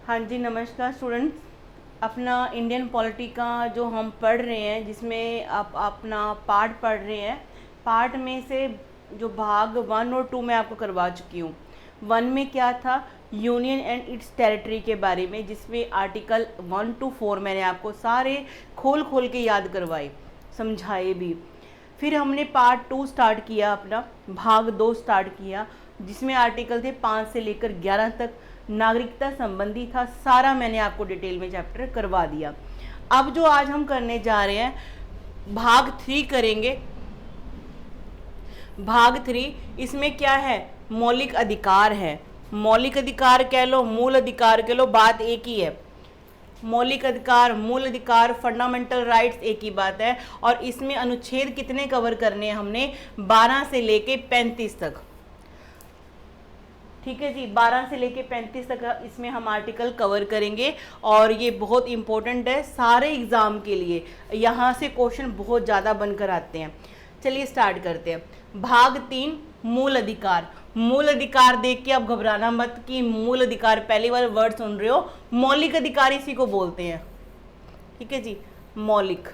हाँ जी, नमस्कार स्टूडेंट्स। अपना इंडियन पॉलिटी का जो हम पढ़ रहे हैं, जिसमें आप अपना पार्ट पढ़ रहे हैं, पार्ट में से जो भाग 1 और 2 मैं आपको करवा चुकी हूँ। 1 में क्या था, यूनियन एंड इट्स टेरिटरी के बारे में, जिसमें आर्टिकल 1 to 4 मैंने आपको सारे खोल खोल के याद करवाए, समझाए भी। फिर हमने पार्ट 2 स्टार्ट किया, अपना भाग 2 स्टार्ट किया, जिसमें आर्टिकल थे 5 से लेकर 11 तक, नागरिकता संबंधी था। सारा मैंने आपको डिटेल में चैप्टर करवा दिया। अब जो आज हम करने जा रहे हैं, भाग 3 करेंगे। भाग 3 इसमें क्या है, मौलिक अधिकार है। मौलिक अधिकार कह लो, मूल अधिकार कह लो, बात एक ही है। मौलिक अधिकार, मूल अधिकार, फंडामेंटल राइट्स एक ही बात है। और इसमें अनुच्छेद कितने कवर करने हैं हमने, 12 से लेके 35 तक। ठीक है जी, 12 से लेके 35 तक इसमें हम आर्टिकल कवर करेंगे। और ये बहुत इंपॉर्टेंट है सारे एग्ज़ाम के लिए, यहाँ से क्वेश्चन बहुत ज़्यादा बनकर आते हैं। चलिए स्टार्ट करते हैं। भाग 3 मूल अधिकार। मूल अधिकार देख के अब घबराना मत कि मूल अधिकार पहली बार वर्ड सुन रहे हो। मौलिक अधिकार इसी को बोलते हैं। ठीक है जी, मौलिक,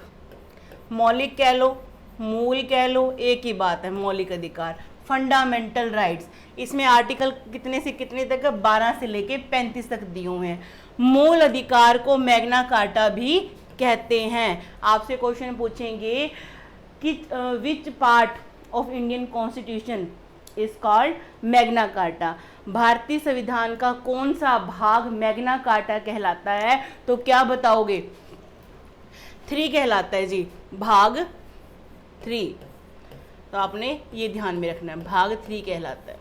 मौलिक कह लो, मूल कह लो, एक ही बात है, मौलिक अधिकार। फंडामेंटल राइट्स, इसमें आर्टिकल कितने से कितने तक, 12 से लेके 35 तक दिए हुए हैं। मूल अधिकार को मैग्ना कार्टा भी कहते हैं। आपसे क्वेश्चन पूछेंगे कि which part of Indian constitution is called Magna carta. भारतीय संविधान का कौन सा भाग मैग्ना कार्टा कहलाता है, तो क्या बताओगे, 3 कहलाता है जी, भाग 3। तो आपने ये ध्यान में रखना है, भाग 3 कहलाता है।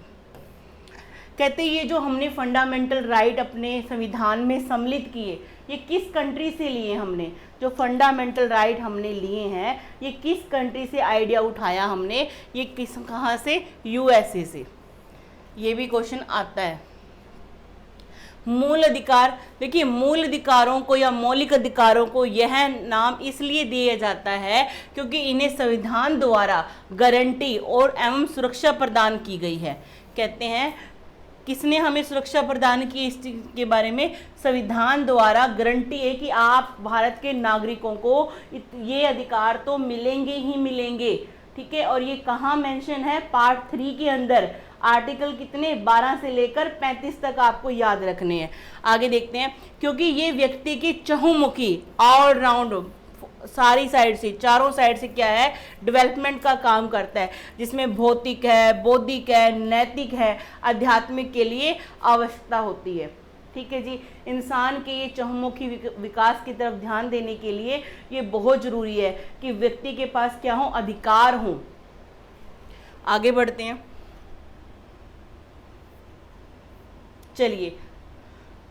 कहते ये जो हमने फंडामेंटल राइट अपने संविधान में सम्मिलित किए, ये किस कंट्री से लिए हमने, जो फंडामेंटल राइट हमने लिए हैं, ये किस कंट्री से आइडिया उठाया हमने, ये कहाँ से, यूएसए से। ये भी क्वेश्चन आता है। मूल अधिकार, देखिए मूल अधिकारों को या मौलिक अधिकारों को यह नाम इसलिए दिया जाता है क्योंकि इन्हें संविधान द्वारा गारंटी और एवं सुरक्षा प्रदान की गई है। कहते हैं किसने हमें सुरक्षा प्रदान की, इसके बारे में संविधान द्वारा गारंटी है कि आप भारत के नागरिकों को ये अधिकार तो मिलेंगे ही मिलेंगे। ठीक है, और ये कहाँ मेंशन है, पार्ट 3 के अंदर। आर्टिकल कितने, 12 से लेकर 35 तक आपको याद रखने हैं। आगे देखते हैं, क्योंकि ये व्यक्ति की चहुमुखी, ऑलराउंड, सारी साइड से, चारों साइड से क्या है, डेवलपमेंट का काम करता है, जिसमें भौतिक है, बौद्धिक है, नैतिक है, आध्यात्मिक के लिए आवश्यकता होती है। ठीक है जी, इंसान के ये चहुमुखी विकास की तरफ ध्यान देने के लिए ये बहुत ज़रूरी है कि व्यक्ति के पास क्या हो, अधिकार हो। आगे बढ़ते हैं। चलिए,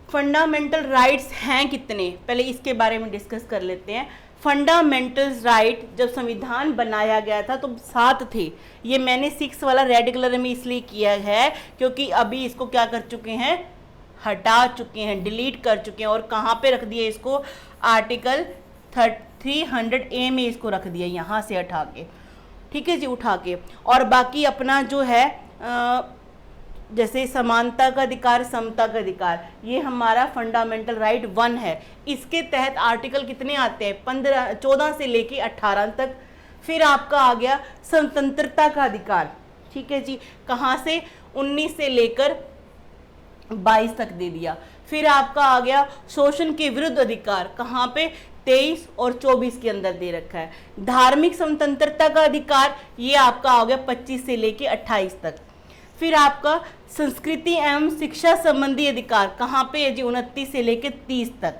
फंडामेंटल राइट्स हैं कितने, पहले इसके बारे में डिस्कस कर लेते हैं। फंडामेंटल राइट जब संविधान बनाया गया था तो 7 थे। ये मैंने 6 वाला रेड कलर में इसलिए किया है क्योंकि अभी इसको क्या कर चुके हैं, हटा चुके हैं, डिलीट कर चुके हैं। और कहाँ पे रख दिया इसको, आर्टिकल 300A में इसको रख दिया, यहाँ से हटा के। ठीक है जी, उठा के। और बाकी अपना जो है जैसे समानता का अधिकार, समता का अधिकार, ये हमारा फंडामेंटल राइट 1 है। इसके तहत आर्टिकल कितने आते हैं, 14 से लेके 18 तक। फिर आपका आ गया स्वतंत्रता का अधिकार। ठीक है जी, कहाँ से, 19 से लेकर 22 तक दे दिया। फिर आपका आ गया शोषण के विरुद्ध अधिकार, कहाँ पे, 23 और 24 के अंदर दे रखा है। धार्मिक स्वतंत्रता का अधिकार, ये आपका आ गया 25 से लेके 28 तक। फिर आपका संस्कृति एवं शिक्षा संबंधी अधिकार, कहाँ पे है जी, 29 से लेकर 30 तक।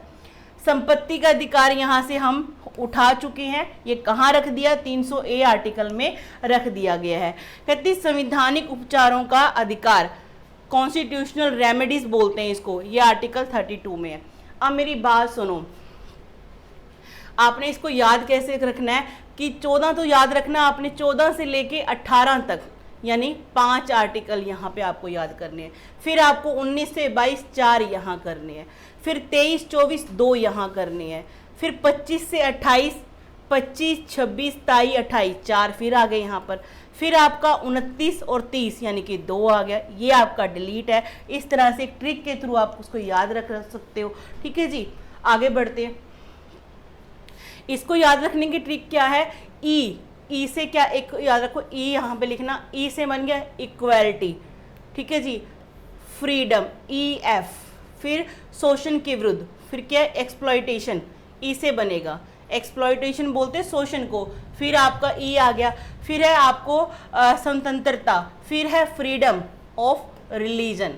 संपत्ति का अधिकार यहाँ से हम उठा चुके हैं, ये कहाँ रख दिया, 300A आर्टिकल में रख दिया गया है। कहते संवैधानिक उपचारों का अधिकार, कॉन्स्टिट्यूशनल रेमेडीज बोलते हैं इसको, ये आर्टिकल 32 में है। अब मेरी बात सुनो, आपने इसको याद कैसे रखना है कि 14 तो याद रखना आपने, 14 से लेके 18 तक, यानी 5 आर्टिकल यहाँ पे आपको याद करने हैं। फिर आपको 19 से 22 4 यहाँ करने हैं। फिर 23 24 2 यहाँ करने हैं। फिर 25 से 28, 25 26 23 28 4 फिर आ गए यहाँ पर। फिर आपका 29 और 30 यानी कि 2 आ गया, ये आपका डिलीट है। इस तरह से ट्रिक के थ्रू आप उसको याद रख सकते हो। ठीक है जी, आगे बढ़ते हैं। इसको याद रखने की ट्रिक क्या है, ई से क्या, एक याद रखो, ई यहाँ पे लिखना, ई से बन गया इक्वालिटी। ठीक है जी, फ्रीडम EF, फिर शोषण के विरुद्ध, फिर क्या है एक्सप्लॉयटेशन, ई से बनेगा, एक्सप्लॉयटेशन बोलते हैं शोषण को, फिर आपका ई आ गया, फिर है आपको स्वतंत्रता, फिर है freedom of religion,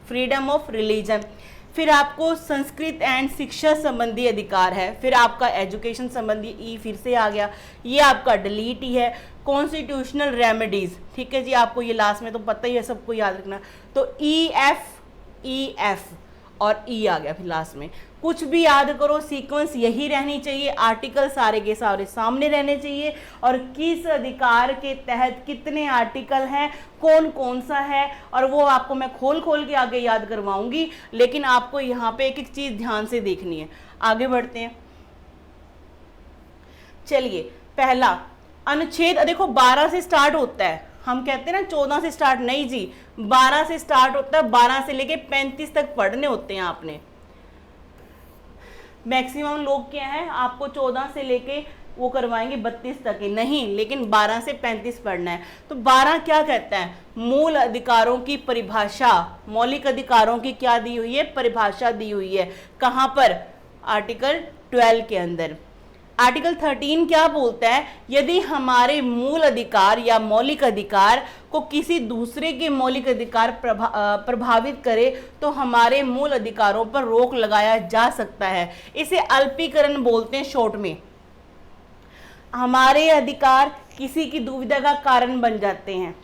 freedom of religion, फिर आपको संस्कृत एंड शिक्षा संबंधी अधिकार है, फिर आपका एजुकेशन संबंधी ई फिर से आ गया, ये आपका डिलीट ही है। कॉन्स्टिट्यूशनल रेमेडीज, ठीक है जी, आपको ये लास्ट में तो पता ही है, सबको याद रखना। तो EF और ई आ गया फिर लास्ट में। कुछ भी याद करो, सीक्वेंस यही रहनी चाहिए, आर्टिकल सारे के सारे सामने रहने चाहिए, और किस अधिकार के तहत कितने आर्टिकल हैं, कौन कौन सा है, और वो आपको मैं खोल खोल के आगे याद करवाऊंगी, लेकिन आपको यहाँ पे एक एक चीज ध्यान से देखनी है। आगे बढ़ते हैं, चलिए पहला अनुच्छेद, देखो 12 से स्टार्ट होता है, हम कहते हैं ना 14 से स्टार्ट, नहीं जी 12 से स्टार्ट होता है, 12 से लेके 35 तक पढ़ने होते हैं आपने। मैक्सिमम लोग क्या है, आपको 14 से लेके वो करवाएंगे 32 तक ही, नहीं, लेकिन 12 से 35 पढ़ना है। तो 12 क्या कहता है, मूल अधिकारों की परिभाषा, मौलिक अधिकारों की क्या दी हुई है, परिभाषा दी हुई है, कहाँ पर, आर्टिकल 12 के अंदर। आर्टिकल 13 क्या बोलता है, यदि हमारे मूल अधिकार या मौलिक अधिकार को किसी दूसरे के मौलिक अधिकार प्रभावित करे तो हमारे मूल अधिकारों पर रोक लगाया जा सकता है। इसे अल्पीकरण बोलते हैं शॉर्ट में। हमारे अधिकार किसी की दुविधा का कारण बन जाते हैं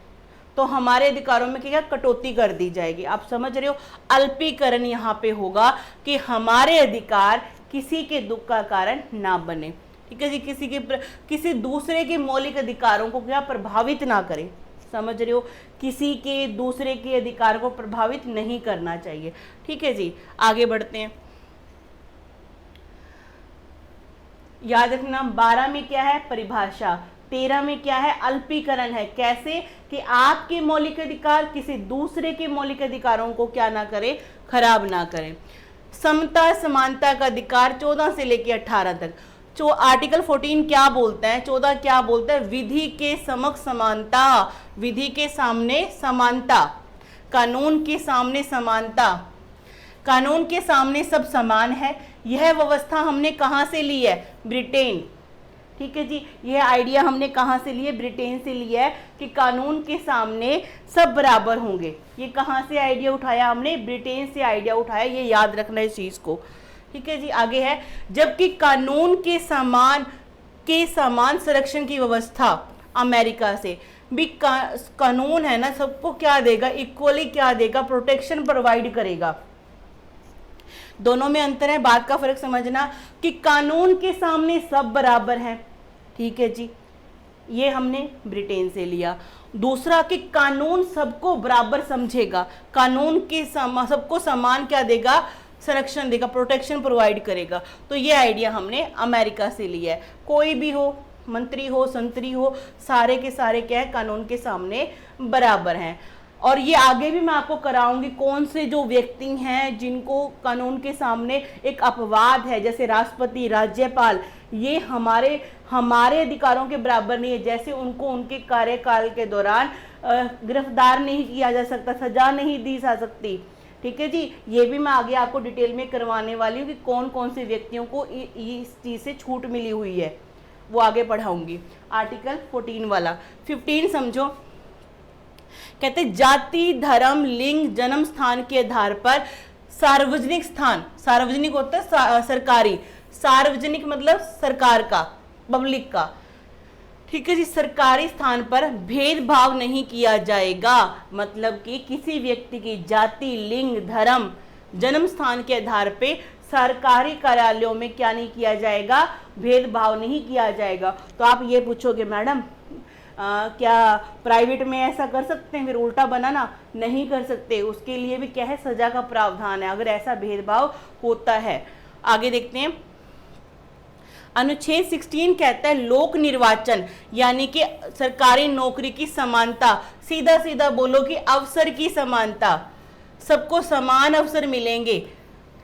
तो हमारे अधिकारों में क्या कटौती कर दी जाएगी, आप समझ रहे हो। अल्पीकरण यहाँ पे होगा कि हमारे अधिकार किसी के दुख का कारण ना बने, ठीक है जी, किसी दूसरे के मौलिक अधिकारों को क्या प्रभावित ना करे, समझ रहे हो, किसी के दूसरे के अधिकार को प्रभावित नहीं करना चाहिए। ठीक है जी, आगे बढ़ते हैं। याद रखना 12 में क्या है, परिभाषा, 13 में क्या है, अल्पीकरण है। कैसे कि आपके मौलिक अधिकार किसी दूसरे के मौलिक अधिकारों को क्या ना करे, खराब ना करें। समता समानता का अधिकार 14 से लेकर 18 तक। आर्टिकल 14 क्या बोलता है, 14 क्या बोलता है, विधि के समक्ष समानता, विधि के सामने समानता, कानून के सामने समानता, कानून के सामने सब समान है। यह व्यवस्था हमने कहाँ से ली है, ब्रिटेन। ठीक है जी, यह आइडिया हमने कहाँ से लिए, ब्रिटेन से लिया है कि कानून के सामने सब बराबर होंगे। ये कहाँ से आइडिया उठाया हमने, ब्रिटेन से आइडिया उठाया, ये याद रखना इस चीज़ को। ठीक है जी, आगे है, जबकि कानून के समान संरक्षण की व्यवस्था अमेरिका से भी कानून है ना, सबको क्या देगा, इक्वली क्या देगा, प्रोटेक्शन प्रोवाइड करेगा। दोनों में अंतर है, बात का फर्क समझना कि कानून के सामने सब बराबर हैं। ठीक है जी, ये हमने ब्रिटेन से लिया। दूसरा कि कानून सबको बराबर समझेगा, कानून के सबको समान क्या देगा, संरक्षण देगा, प्रोटेक्शन प्रोवाइड करेगा। तो ये आइडिया हमने अमेरिका से लिया है। कोई भी हो, मंत्री हो, संतरी हो, सारे के सारे क्या है, कानून के सामने बराबर हैं। और ये आगे भी मैं आपको कराऊंगी कौन से जो व्यक्ति हैं जिनको कानून के सामने एक अपवाद है, जैसे राष्ट्रपति, राज्यपाल, ये हमारे अधिकारों के बराबर नहीं है। जैसे उनको उनके कार्यकाल के दौरान गिरफ्तार नहीं किया जा सकता, सजा नहीं दी जा सकती। ठीक है जी, ये भी मैं आगे आपको डिटेल में करवाने वाली हूँ कि कौन कौन से व्यक्तियों को इस चीज़ से छूट मिली हुई है, वो आगे पढ़ाऊंगी। आर्टिकल 14 वाला 15 समझो, कहते जाति, धर्म, लिंग, जन्म स्थान के आधार पर सार्वजनिक स्थान, सार्वजनिक होता है सरकारी, सार्वजनिक मतलब सरकार का, पब्लिक का, ठीक है जी, सरकारी स्थान पर भेदभाव नहीं किया जाएगा। मतलब कि किसी व्यक्ति की जाति, लिंग, धर्म, जन्म स्थान के आधार पे सरकारी कार्यालयों में क्या नहीं किया जाएगा, भेदभाव नहीं किया जाएगा। तो आप ये पूछोगे मैडम क्या प्राइवेट में ऐसा कर सकते हैं, फिर उल्टा बनाना, नहीं कर सकते, उसके लिए भी क्या है, सजा का प्रावधान है अगर ऐसा भेदभाव होता है। आगे देखते हैं, अनुच्छेद 16 कहता है लोक निर्वाचन, यानी कि सरकारी नौकरी की समानता, सीधा सीधा बोलो कि अवसर की समानता, सबको समान अवसर मिलेंगे।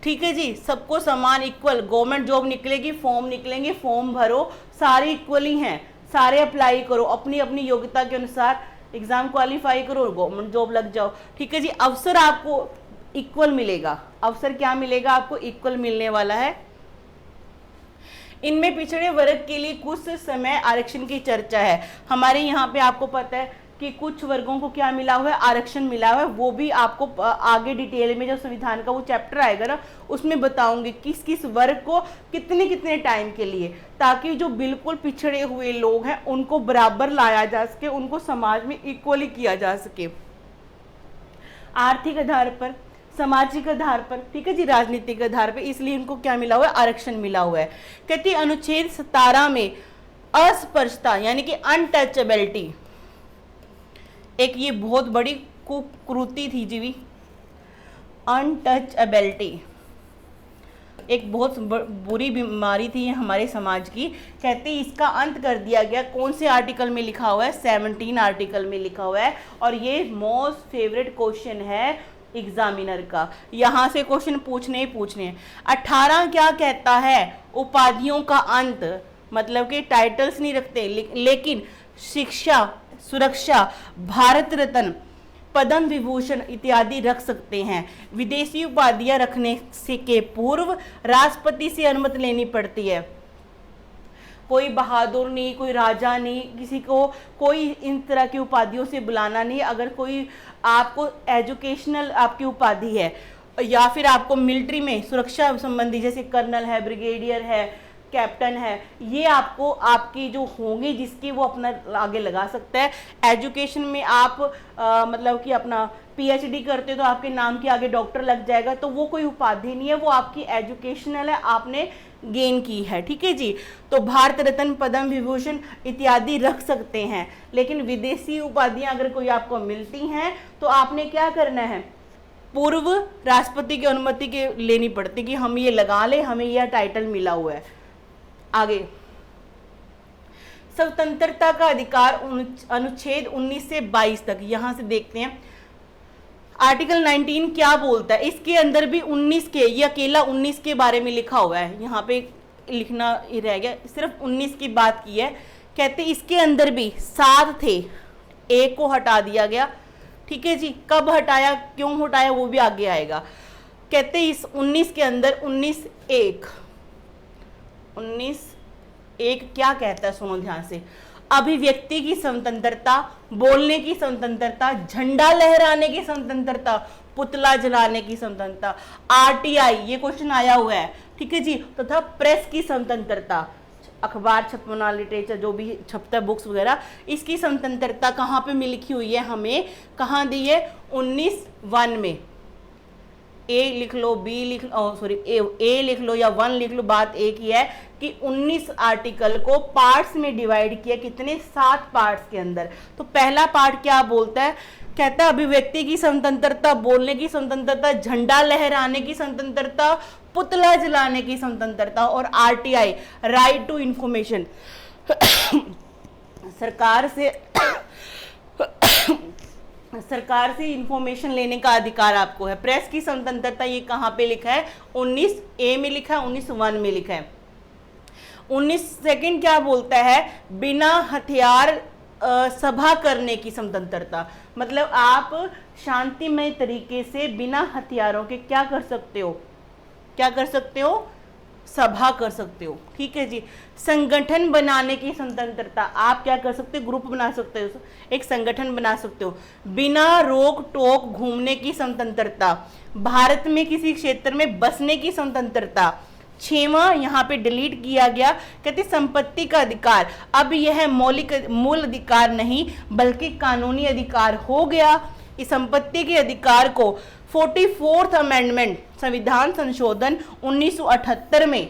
ठीक है जी, सबको समान इक्वल गवर्नमेंट जॉब निकलेगी, फॉर्म निकलेंगे, फॉर्म भरो, सारे इक्वल ही हैं, सारे अप्लाई करो, अपनी अपनी योग्यता के अनुसार एग्जाम क्वालिफाई करो और गवर्नमेंट जॉब लग जाओ। ठीक है जी, अवसर आपको इक्वल मिलेगा, अवसर क्या मिलेगा आपको, इक्वल मिलने वाला है। इनमें पिछड़े वर्ग के लिए कुछ समय आरक्षण की चर्चा है। हमारे यहाँ पे आपको पता है कि कुछ वर्गों को क्या मिला हुआ है, आरक्षण मिला हुआ है, वो भी आपको आगे डिटेल में जब संविधान का वो चैप्टर आएगा ना उसमें बताऊंगी किस किस वर्ग को कितने कितने टाइम के लिए, ताकि जो बिल्कुल पिछड़े हुए लोग हैं उनको बराबर लाया जा सके, उनको समाज में इक्वली किया जा सके, आर्थिक आधार पर, सामाजिक आधार पर, ठीक है जी, राजनीतिक आधार पर, इसलिए इनको क्या मिला हुआ है, आरक्षण मिला हुआ है। कहती अनुच्छेद 17 में अस्पर्शता यानी कि अनटचेबिलिटी, एक ये बहुत बड़ी कुकृति थी जी, अनटचेबिलिटी एक बहुत बुरी बीमारी थी हमारे समाज की। कहते इसका अंत कर दिया गया, कौन से आर्टिकल में लिखा हुआ है, 17 आर्टिकल में लिखा हुआ है, और ये मोस्ट फेवरेट क्वेश्चन है एग्जामिनर का, यहाँ से क्वेश्चन पूछने ही पूछने हैं। 18 क्या कहता है, उपाधियों का अंत, मतलब कि टाइटल्स नहीं रखते लेकिन शिक्षा, सुरक्षा, भारत रत्न, पद्म विभूषण इत्यादि रख सकते हैं। विदेशी उपाधियां रखने से के पूर्व राष्ट्रपति से अनुमति लेनी पड़ती है। कोई बहादुर नहीं, कोई राजा नहीं, किसी को कोई इन तरह की उपाधियों से बुलाना नहीं। अगर कोई आपको एजुकेशनल आपकी उपाधि है या फिर आपको मिलिट्री में सुरक्षा संबंधी जैसे कर्नल है, ब्रिगेडियर है, कैप्टन है, ये आपको आपकी जो होंगे जिसकी वो अपना आगे लगा सकता है। एजुकेशन में आप मतलब कि अपना पीएचडी करते हो तो आपके नाम के आगे डॉक्टर लग जाएगा, तो वो कोई उपाधि नहीं है, वो आपकी एजुकेशनल है, आपने गेन की है। ठीक है जी, तो भारत रत्न, पद्म विभूषण इत्यादि रख सकते हैं, लेकिन विदेशी उपाधियां अगर कोई आपको मिलती हैं तो आपने क्या करना है, पूर्व राष्ट्रपति की अनुमति के लेनी पड़ती कि हम ये लगा ले, हमें यह टाइटल मिला हुआ है। आगे स्वतंत्रता का अधिकार अनुच्छेद 19 से 22 तक, यहां से देखते हैं आर्टिकल 19 क्या बोलता है। इसके अंदर भी 19 के, ये अकेला 19 के बारे में लिखा हुआ है, यहाँ पे लिखना ही रह गया, सिर्फ 19 की बात की है। कहते इसके अंदर भी 7 थे, एक को हटा दिया गया। ठीक है जी, कब हटाया, क्यों हटाया, वो भी आगे आएगा। कहते इस 19 के अंदर 19(1) क्या कहता है, सुनो ध्यान से। अभिव्यक्ति की स्वतंत्रता, बोलने की स्वतंत्रता, झंडा लहराने की स्वतंत्रता, पुतला जलाने की स्वतंत्रता, आरटीआई, ये क्वेश्चन आया हुआ है। ठीक है जी, तथा प्रेस की स्वतंत्रता, अखबार छपना, लिटरेचर जो भी छपता है, बुक्स वगैरह, इसकी स्वतंत्रता कहाँ पे लिखी हुई है, हमें कहाँ दी है, 19(1) में। ए लिख लो, बी लिख लो, सॉरी ए लिख लो या 1 लिख लो, बात एक ही है कि 19 आर्टिकल को पार्ट्स में डिवाइड किया, कितने, 7 पार्ट्स के अंदर। तो पहला पार्ट क्या बोलता है, कहता है अभिव्यक्ति की स्वतंत्रता, बोलने की स्वतंत्रता, झंडा लहराने की स्वतंत्रता, पुतला जलाने की स्वतंत्रता, और आरटीआई, राइट टू इंफॉर्मेशन, सरकार से इंफॉर्मेशन लेने का अधिकार आपको है। प्रेस की स्वतंत्रता, ये कहाँ पे लिखा है, 19(a) में लिखा है, 19(1) में लिखा है। 19(2) क्या बोलता है, बिना हथियार सभा करने की स्वतंत्रता, मतलब आप शांतिमय तरीके से बिना हथियारों के क्या कर सकते हो, क्या कर सकते हो, सभा कर सकते हो। ठीक है जी, संगठन बनाने की स्वतंत्रता, आप क्या कर सकते हो, ग्रुप बना सकते हो, एक संगठन बना सकते हो। बिना रोक टोक घूमने की स्वतंत्रता, भारत में किसी क्षेत्र में बसने की स्वतंत्रता। 6वां यहाँ पे डिलीट किया गया, कहते संपत्ति का अधिकार, अब यह मौलिक मूल अधिकार नहीं बल्कि कानूनी अधिकार हो गया। इस संपत्ति के अधिकार को 44th अमेंडमेंट, संविधान संशोधन 1978 में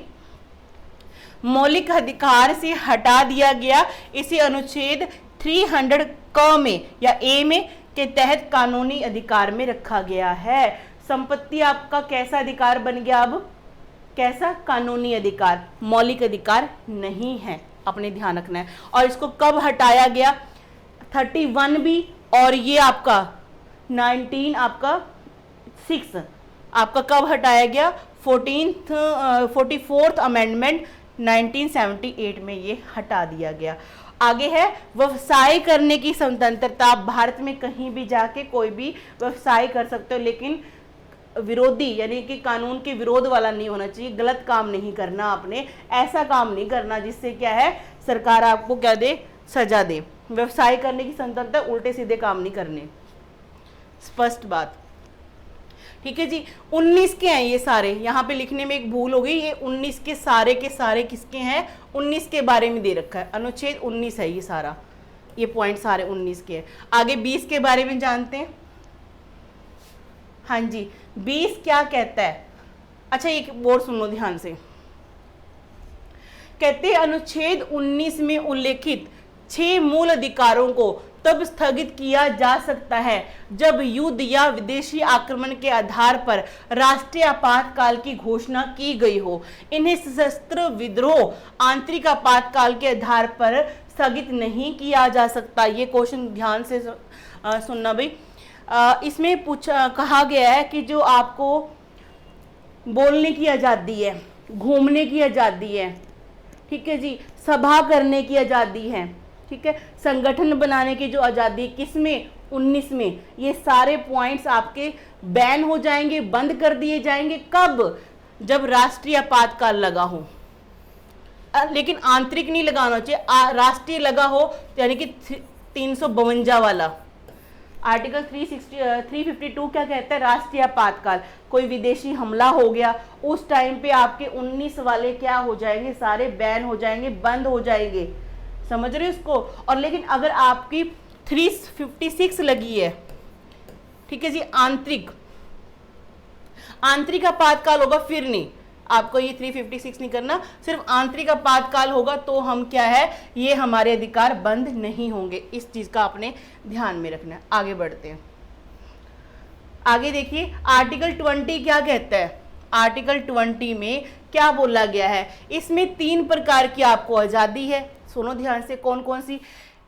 मौलिक अधिकार से हटा दिया गया। इसे अनुच्छेद 300 क में या ए में के तहत कानूनी अधिकार में रखा गया है। संपत्ति आपका कैसा अधिकार बन गया, अब कैसा? कानूनी अधिकार, मौलिक अधिकार नहीं है, अपने ध्यान रखना है। और इसको कब हटाया गया? 31 भी, और ये आपका 19 आपका 6 आपका कब हटाया गया? 44th अमेंडमेंट 1978 में ये हटा दिया गया। आगे है व्यवसाय करने की स्वतंत्रता। आप भारत में कहीं भी जाके कोई भी व्यवसाय कर सकते हो, लेकिन विरोधी यानी कि कानून के विरोध वाला नहीं होना चाहिए। गलत काम नहीं करना, आपने ऐसा काम नहीं करना जिससे क्या है सरकार आपको क्या दे? सजा दे। व्यवसाय करने की स्वतंत्रता, उल्टे सीधे काम नहीं करने, स्पष्ट बात। ठीक है जी। 19 के हैं ये सारे, यहाँ पे लिखने में एक भूल हो गई, ये 19 के सारे किसके हैं? 19 के बारे में दे रखा है, अनुच्छेद 19 है ये सारा, ये पॉइंट सारे 19 के हैं। आगे 20 के बारे में जानते हैं। हाँ जी, 20 क्या कहता है? अच्छा एक बोर्ड सुन लो ध्यान से। कहते हैं अनुच्छेद 19 में उल्लेखित 6 मूल अधिकारों को तब स्थगित किया जा सकता है जब युद्ध या विदेशी आक्रमण के आधार पर राष्ट्रीय आपातकाल की घोषणा की गई हो। इन्हें सशस्त्र विद्रोह, आंतरिक आपातकाल के आधार पर स्थगित नहीं किया जा सकता। ये क्वेश्चन ध्यान से सुनना भाई। इसमें कहा गया है कि जो आपको बोलने की आज़ादी है, घूमने की आज़ादी है, ठीक है जी, सभा करने की आज़ादी है, ठीक है, संगठन बनाने की जो आज़ादी, किसमें? 19 में। ये सारे पॉइंट्स आपके बैन हो जाएंगे, बंद कर दिए जाएंगे। कब? जब राष्ट्रीय आपातकाल लगा हो। लेकिन आंतरिक नहीं लगाना चाहिए, राष्ट्रीय लगा हो, यानी कि 352 वाला आर्टिकल 352 क्या कहता है? राष्ट्रीय आपातकाल। कोई विदेशी हमला हो गया, उस टाइम पे आपके 19 वाले क्या हो जाएंगे? सारे बैन हो जाएंगे, बंद हो जाएंगे। समझ रहे हो इसको? और लेकिन अगर आपकी 356 लगी है, ठीक है जी, आंतरिक आपातकाल होगा, फिर नहीं आपको ये 356 नहीं करना, सिर्फ आंतरिक आपातकाल होगा तो हम क्या है, ये हमारे अधिकार बंद नहीं होंगे। इस चीज का आपने ध्यान में रखना है। आगे बढ़ते हैं। आगे देखिए आर्टिकल 20 क्या कहता है? आर्टिकल 20 में क्या बोला गया है? इसमें 3 प्रकार की आपको आजादी है। सुनो ध्यान से, कौन कौन सी?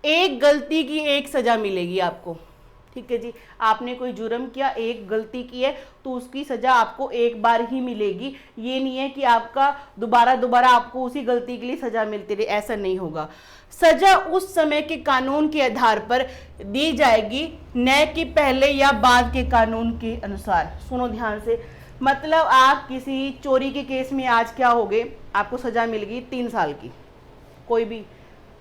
एक गलती की एक सजा मिलेगी आपको, ठीक है जी। आपने कोई जुर्म किया, एक गलती की है तो उसकी सजा आपको एक बार ही मिलेगी। ये नहीं है कि आपका दोबारा आपको उसी गलती के लिए सजा मिलती रहे, ऐसा नहीं होगा। सजा उस समय के कानून के आधार पर दी जाएगी, न कि पहले या बाद के कानून के अनुसार। सुनो ध्यान से, मतलब आप किसी चोरी के केस में आज क्या हो गए, आपको सजा मिल गई 3 साल की, कोई भी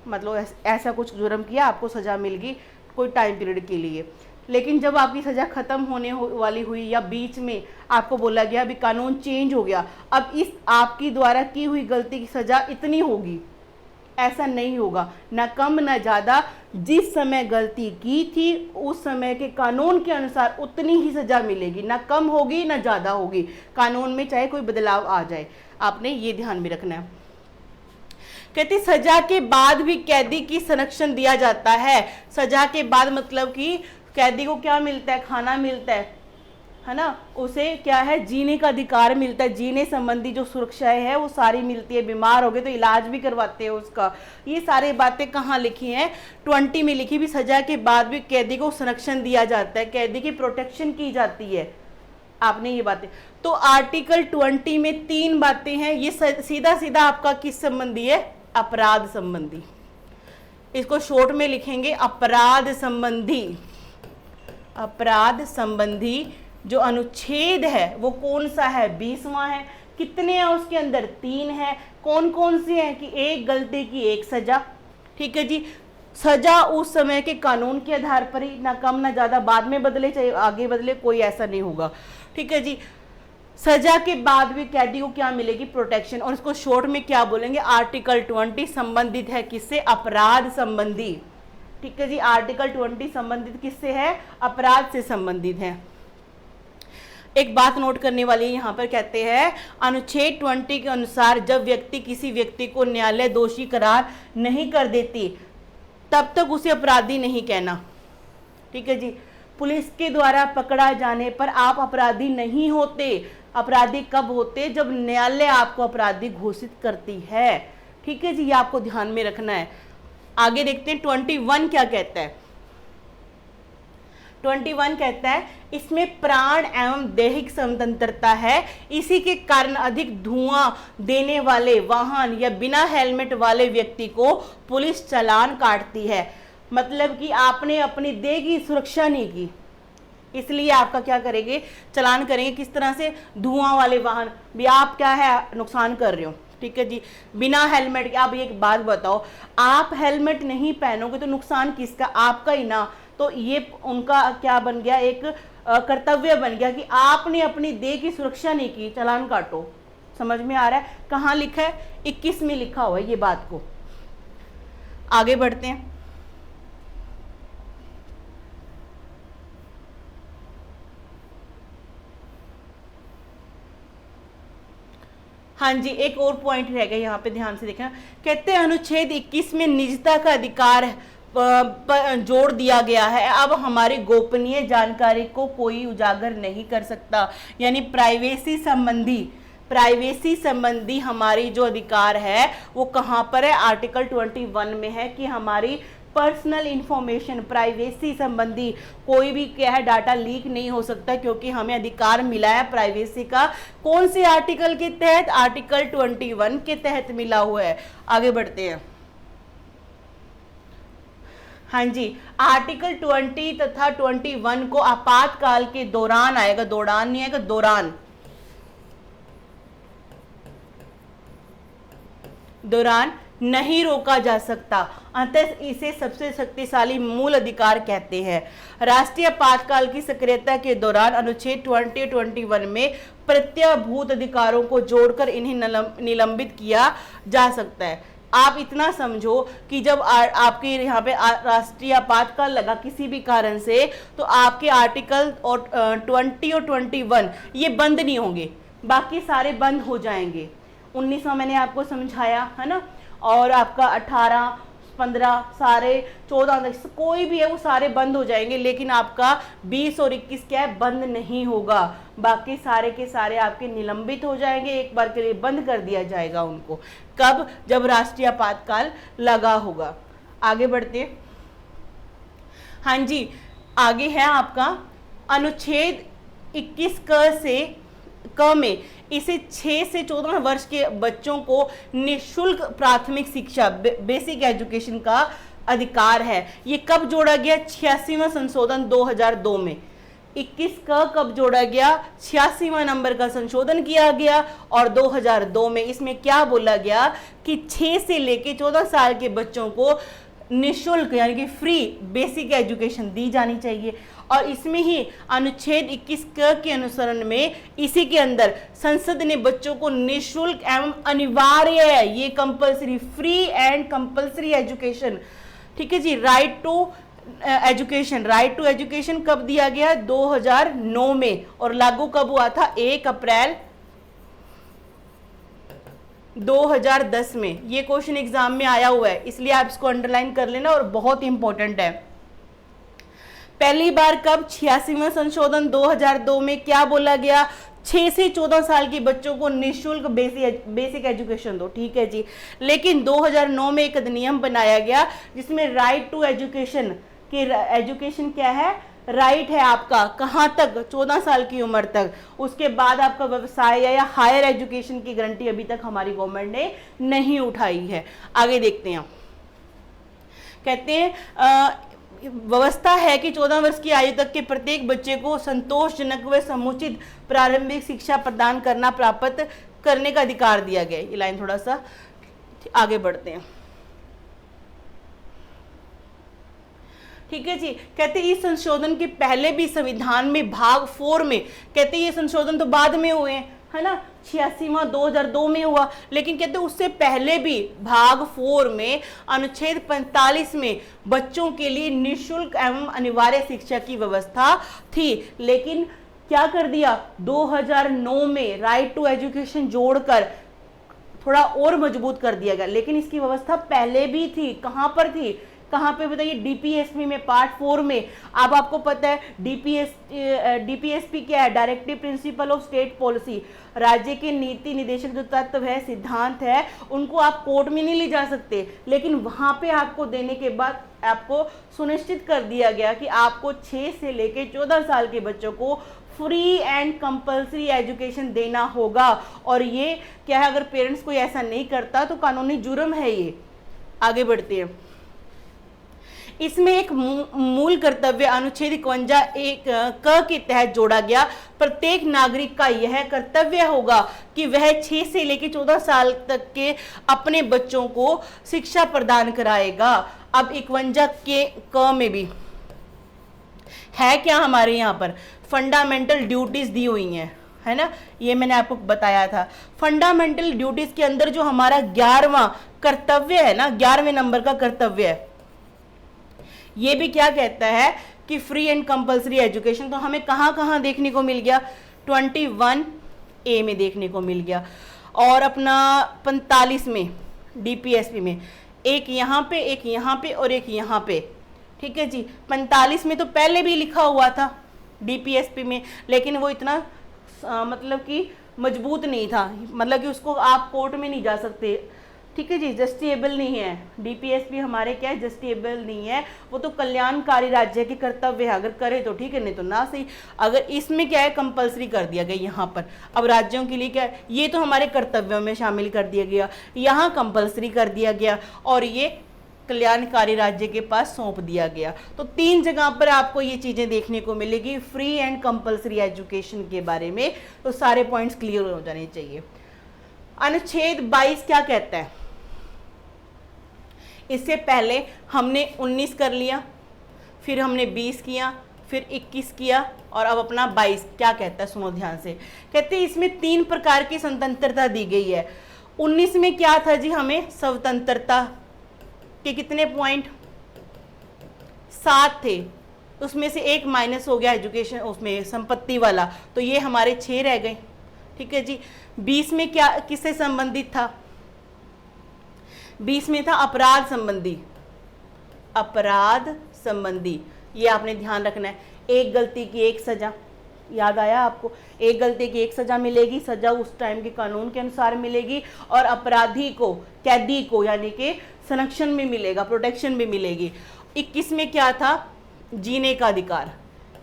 मतलब ऐसा कुछ जुर्म किया, आपको सजा मिल गई कोई टाइम पीरियड के लिए। लेकिन जब आपकी सज़ा ख़त्म होने वाली हुई या बीच में आपको बोला गया अभी कानून चेंज हो गया, अब इस आपकी द्वारा की हुई गलती की सज़ा इतनी होगी, ऐसा नहीं होगा, ना कम ना ज़्यादा। जिस समय गलती की थी उस समय के कानून के अनुसार उतनी ही सज़ा मिलेगी, ना कम होगी ना ज़्यादा होगी, कानून में चाहे कोई बदलाव आ जाए। आपने ये ध्यान में रखना है। कहती सजा के बाद भी कैदी की संरक्षण दिया जाता है। सजा के बाद मतलब कि कैदी को क्या मिलता है? खाना मिलता है ना, उसे क्या है, जीने का अधिकार मिलता है, जीने संबंधी जो सुरक्षाएं है वो सारी मिलती है। बीमार हो गए तो इलाज भी करवाते हैं उसका। ये सारी बातें कहाँ लिखी हैं? 20 में लिखी भी। सजा के बाद भी कैदी को संरक्षण दिया जाता है, कैदी की प्रोटेक्शन की जाती है। आपने ये बातें, तो आर्टिकल 20 में 3 बातें हैं। ये सीधा सीधा आपका किस संबंधी है? अपराध संबंधी। इसको शॉर्ट में लिखेंगे अपराध संबंधी। अपराध संबंधी जो अनुच्छेद है वो कौन सा है? 20वां है। कितने हैं उसके अंदर? 3 है। कौन कौन से हैं? कि एक गलती की एक सजा, ठीक है जी। सजा उस समय के कानून के आधार पर ही, ना कम ना ज्यादा, बाद में बदले चाहे आगे बदले, कोई ऐसा नहीं होगा, ठीक है जी। सजा के बाद भी कैदी को क्या मिलेगी? प्रोटेक्शन। और इसको शॉर्ट में क्या बोलेंगे? आर्टिकल 20 संबंधित है किससे? अपराध संबंधी, ठीक है जी। आर्टिकल 20 संबंधित किससे है? अपराध से संबंधित है। एक बात नोट करने वाली है यहाँ पर, कहते हैं अनुच्छेद 20 के अनुसार जब व्यक्ति किसी व्यक्ति को न्यायालय दोषी करार नहीं कर देती तब तक उसे अपराधी नहीं कहना, ठीक है जी। पुलिस के द्वारा पकड़ा जाने पर आप अपराधी नहीं होते। अपराधी कब होते? जब न्यायालय आपको अपराधी घोषित करती है। ठीक है जी, ये आपको ध्यान में रखना है। आगे देखते हैं 21 क्या कहता है। 21 कहता है इसमें प्राण एवं दैहिक स्वतंत्रता है, इसी के कारण अधिक धुआं देने वाले वाहन या बिना हेलमेट वाले व्यक्ति को पुलिस चालान काटती है। मतलब कि आपने अपनी देह की सुरक्षा नहीं की, इसलिए आपका क्या करेंगे? चालान करेंगे। किस तरह से? धुआं वाले वाहन भी आप क्या है नुकसान कर रहे हो। ठीक है जी, बिना हेलमेट के। आप एक बात बताओ, आप हेलमेट नहीं पहनोगे तो नुकसान किसका? आपका ही ना। तो ये उनका क्या बन गया? एक कर्तव्य बन गया कि आपने अपनी देह की सुरक्षा नहीं की, चालान काटो। समझ में आ रहा है? कहाँ लिखा है? 21 में लिखा हुआ है ये बात को। आगे बढ़ते हैं। हाँ जी, एक और पॉइंट रह गया यहाँ पे, ध्यान से देखना। कहते हैं अनुच्छेद 21 में निजता का अधिकार जोड़ दिया गया है। अब हमारी गोपनीय जानकारी को कोई उजागर नहीं कर सकता, यानी प्राइवेसी संबंधी हमारी जो अधिकार है वो कहाँ पर है? आर्टिकल 21 में है कि हमारी पर्सनल इंफॉर्मेशन, प्राइवेसी संबंधी कोई भी क्या है डाटा लीक नहीं हो सकता, क्योंकि हमें अधिकार मिला है प्राइवेसी का। कौन से आर्टिकल के तहत? आर्टिकल 21 के तहत मिला हुआ है। आगे बढ़ते हैं। हाँ जी, आर्टिकल 20 तथा 21 को आपातकाल के दौरान आएगा, दौरान नहीं आएगा, दौरान नहीं रोका जा सकता। अतः इसे सबसे शक्तिशाली मूल अधिकार कहते हैं। राष्ट्रीय आपातकाल की सक्रियता के दौरान अनुच्छेद 20-21 में प्रत्यभूत अधिकारों को जोड़कर इन्हें निलंबित किया जा सकता है। आप इतना समझो कि जब आपके यहाँ पे राष्ट्रीय आपातकाल लगा किसी भी कारण से, तो आपके आर्टिकल और 20 और 21 ये बंद नहीं होंगे, बाकी सारे बंद हो जाएंगे। 19वां मैंने आपको समझाया है ना, और आपका 18, 15 सारे 14 तक कोई भी है वो सारे बंद हो जाएंगे, लेकिन आपका 20 और 21 क्या है? बंद नहीं होगा। बाकी सारे के सारे आपके निलंबित हो जाएंगे, एक बार के लिए बंद कर दिया जाएगा उनको। कब? जब राष्ट्रीय आपातकाल लगा होगा। आगे बढ़ते। हाँ जी, आगे है आपका अनुच्छेद 21 क में इसे 6 से 14 वर्ष के बच्चों को निःशुल्क प्राथमिक शिक्षा, बेसिक एजुकेशन का अधिकार है। ये कब जोड़ा गया? 86वां संशोधन 2002 में। 21 का कब जोड़ा गया? 86वां नंबर का संशोधन किया गया और 2002 में इसमें क्या बोला गया कि 6 से लेके 14 साल के बच्चों को निःशुल्क यानी कि फ्री बेसिक एजुकेशन दी जानी चाहिए। और इसमें ही अनुच्छेद 21 के अनुसरण में इसी के अंदर संसद ने बच्चों को निःशुल्क एवं अनिवार्य है, ये compulsory, free and compulsory education, ठीक है जी, राइट टू एजुकेशन कब दिया गया? 2009 में। और लागू कब हुआ था? 1 अप्रैल 2010 में। ये क्वेश्चन एग्जाम में आया हुआ है, इसलिए आप इसको अंडरलाइन कर लेना और बहुत इंपॉर्टेंट है। पहली बार कब? 86वां संशोधन 2002 में क्या बोला गया? 6 से 14 साल के बच्चों को निःशुल्क बेसिक एजुकेशन दो, ठीक है जी। लेकिन 2009 में एक अधिनियम बनाया गया जिसमें राइट टू एजुकेशन की एजुकेशन क्या है? राइट है आपका कहाँ तक? 14 साल की उम्र तक। उसके बाद आपका व्यवसाय या हायर एजुकेशन की गारंटी अभी तक हमारी गवर्नमेंट ने नहीं उठाई है। आगे देखते हैं। कहते हैं व्यवस्था है कि 14 वर्ष की आयु तक के प्रत्येक बच्चे को संतोषजनक व समुचित प्रारंभिक शिक्षा प्रदान प्राप्त करने का अधिकार दिया गया। ये लाइन थोड़ा सा आगे बढ़ते हैं, ठीक है जी। कहते हैं इस संशोधन के पहले भी संविधान में भाग 4 में, कहते हैं ये संशोधन तो बाद में हुए है ना, 86वां 2002 में हुआ, लेकिन कहते हैं उससे पहले भी भाग 4 में अनुच्छेद 45 में बच्चों के लिए निःशुल्क एवं अनिवार्य शिक्षा की व्यवस्था थी। लेकिन क्या कर दिया? 2009 में राइट टू एजुकेशन जोड़कर थोड़ा और मजबूत कर दिया गया, लेकिन इसकी व्यवस्था पहले भी थी। कहां पर थी? कहाँ पे बताइए, डीपीएसपी में पार्ट 4 में। अब आपको पता है डीपीएसपी क्या है, directive principle of state policy. राज्य के नीति निदेशक जो तत्व है, सिद्धांत है, उनको आप कोर्ट में नहीं ले जा सकते, लेकिन वहां पे आपको देने के बाद आपको सुनिश्चित कर दिया गया कि आपको 6 से लेकर 14 साल के बच्चों को फ्री एंड कंपल्सरी एजुकेशन देना होगा। और ये क्या है, अगर पेरेंट्स कोई ऐसा नहीं करता तो कानूनी जुर्म है ये। आगे बढ़ते हैं। इसमें एक मूल कर्तव्य अनुच्छेद 51 क के तहत जोड़ा गया। प्रत्येक नागरिक का यह कर्तव्य होगा कि वह 6 से लेकर 14 साल तक के अपने बच्चों को शिक्षा प्रदान कराएगा। अब 51 के क में भी है क्या, हमारे यहाँ पर फंडामेंटल ड्यूटीज दी हुई हैं, है ना, ये मैंने आपको बताया था। फंडामेंटल ड्यूटीज के अंदर जो हमारा 11वां कर्तव्य है ना, 11वें नंबर का कर्तव्य है, ये भी क्या कहता है कि फ्री एंड कंपल्सरी एजुकेशन। तो हमें कहाँ कहाँ देखने को मिल गया, 21A में देखने को मिल गया, और अपना 45 में डीपीएसपी में, एक यहाँ पे, एक यहाँ पे और एक यहाँ पे, ठीक है जी। 45 में तो पहले भी लिखा हुआ था डीपीएसपी में, लेकिन वो इतना मतलब कि मजबूत नहीं था, मतलब कि उसको आप कोर्ट में नहीं जा सकते, ठीक है जी, जस्टिएबल नहीं है। डीपीएसपी हमारे क्या है, जस्टिएबल नहीं है, वो तो कल्याणकारी राज्य के कर्तव्य है, अगर करे तो ठीक है, नहीं तो ना सही। अगर इसमें क्या है, कंपलसरी कर दिया गया यहाँ पर। अब राज्यों के लिए क्या है, ये तो हमारे कर्तव्यों में शामिल कर दिया गया, यहाँ कंपलसरी कर दिया गया, और ये कल्याणकारी राज्य के पास सौंप दिया गया। तो 3 जगह पर आपको ये चीजें देखने को मिलेगी फ्री एंड कंपलसरी एजुकेशन के बारे में। तो सारे पॉइंट्स क्लियर हो जाने चाहिए। अनुच्छेद 22 क्या कहता है, इससे पहले हमने 19 कर लिया, फिर हमने 20 किया, फिर 21 किया, और अब अपना 22 क्या कहता है, सुनो ध्यान से। कहते हैं इसमें 3 प्रकार की स्वतंत्रता दी गई है। 19 में क्या था जी, हमें स्वतंत्रता के कितने पॉइंट, 7 थे, उसमें से एक माइनस हो गया एजुकेशन, उसमें संपत्ति वाला, तो ये हमारे 6 रह गए, ठीक है जी। 20 में क्या किससे संबंधित था, 20 में था अपराध संबंधी, अपराध संबंधी, ये आपने ध्यान रखना है। एक गलती की एक सजा, याद आया आपको, एक गलती की एक सजा मिलेगी, सजा उस टाइम के कानून के अनुसार मिलेगी, और अपराधी को, कैदी को यानी कि संरक्षण में मिलेगा, प्रोटेक्शन भी मिलेगी। 21 में क्या था, जीने का अधिकार,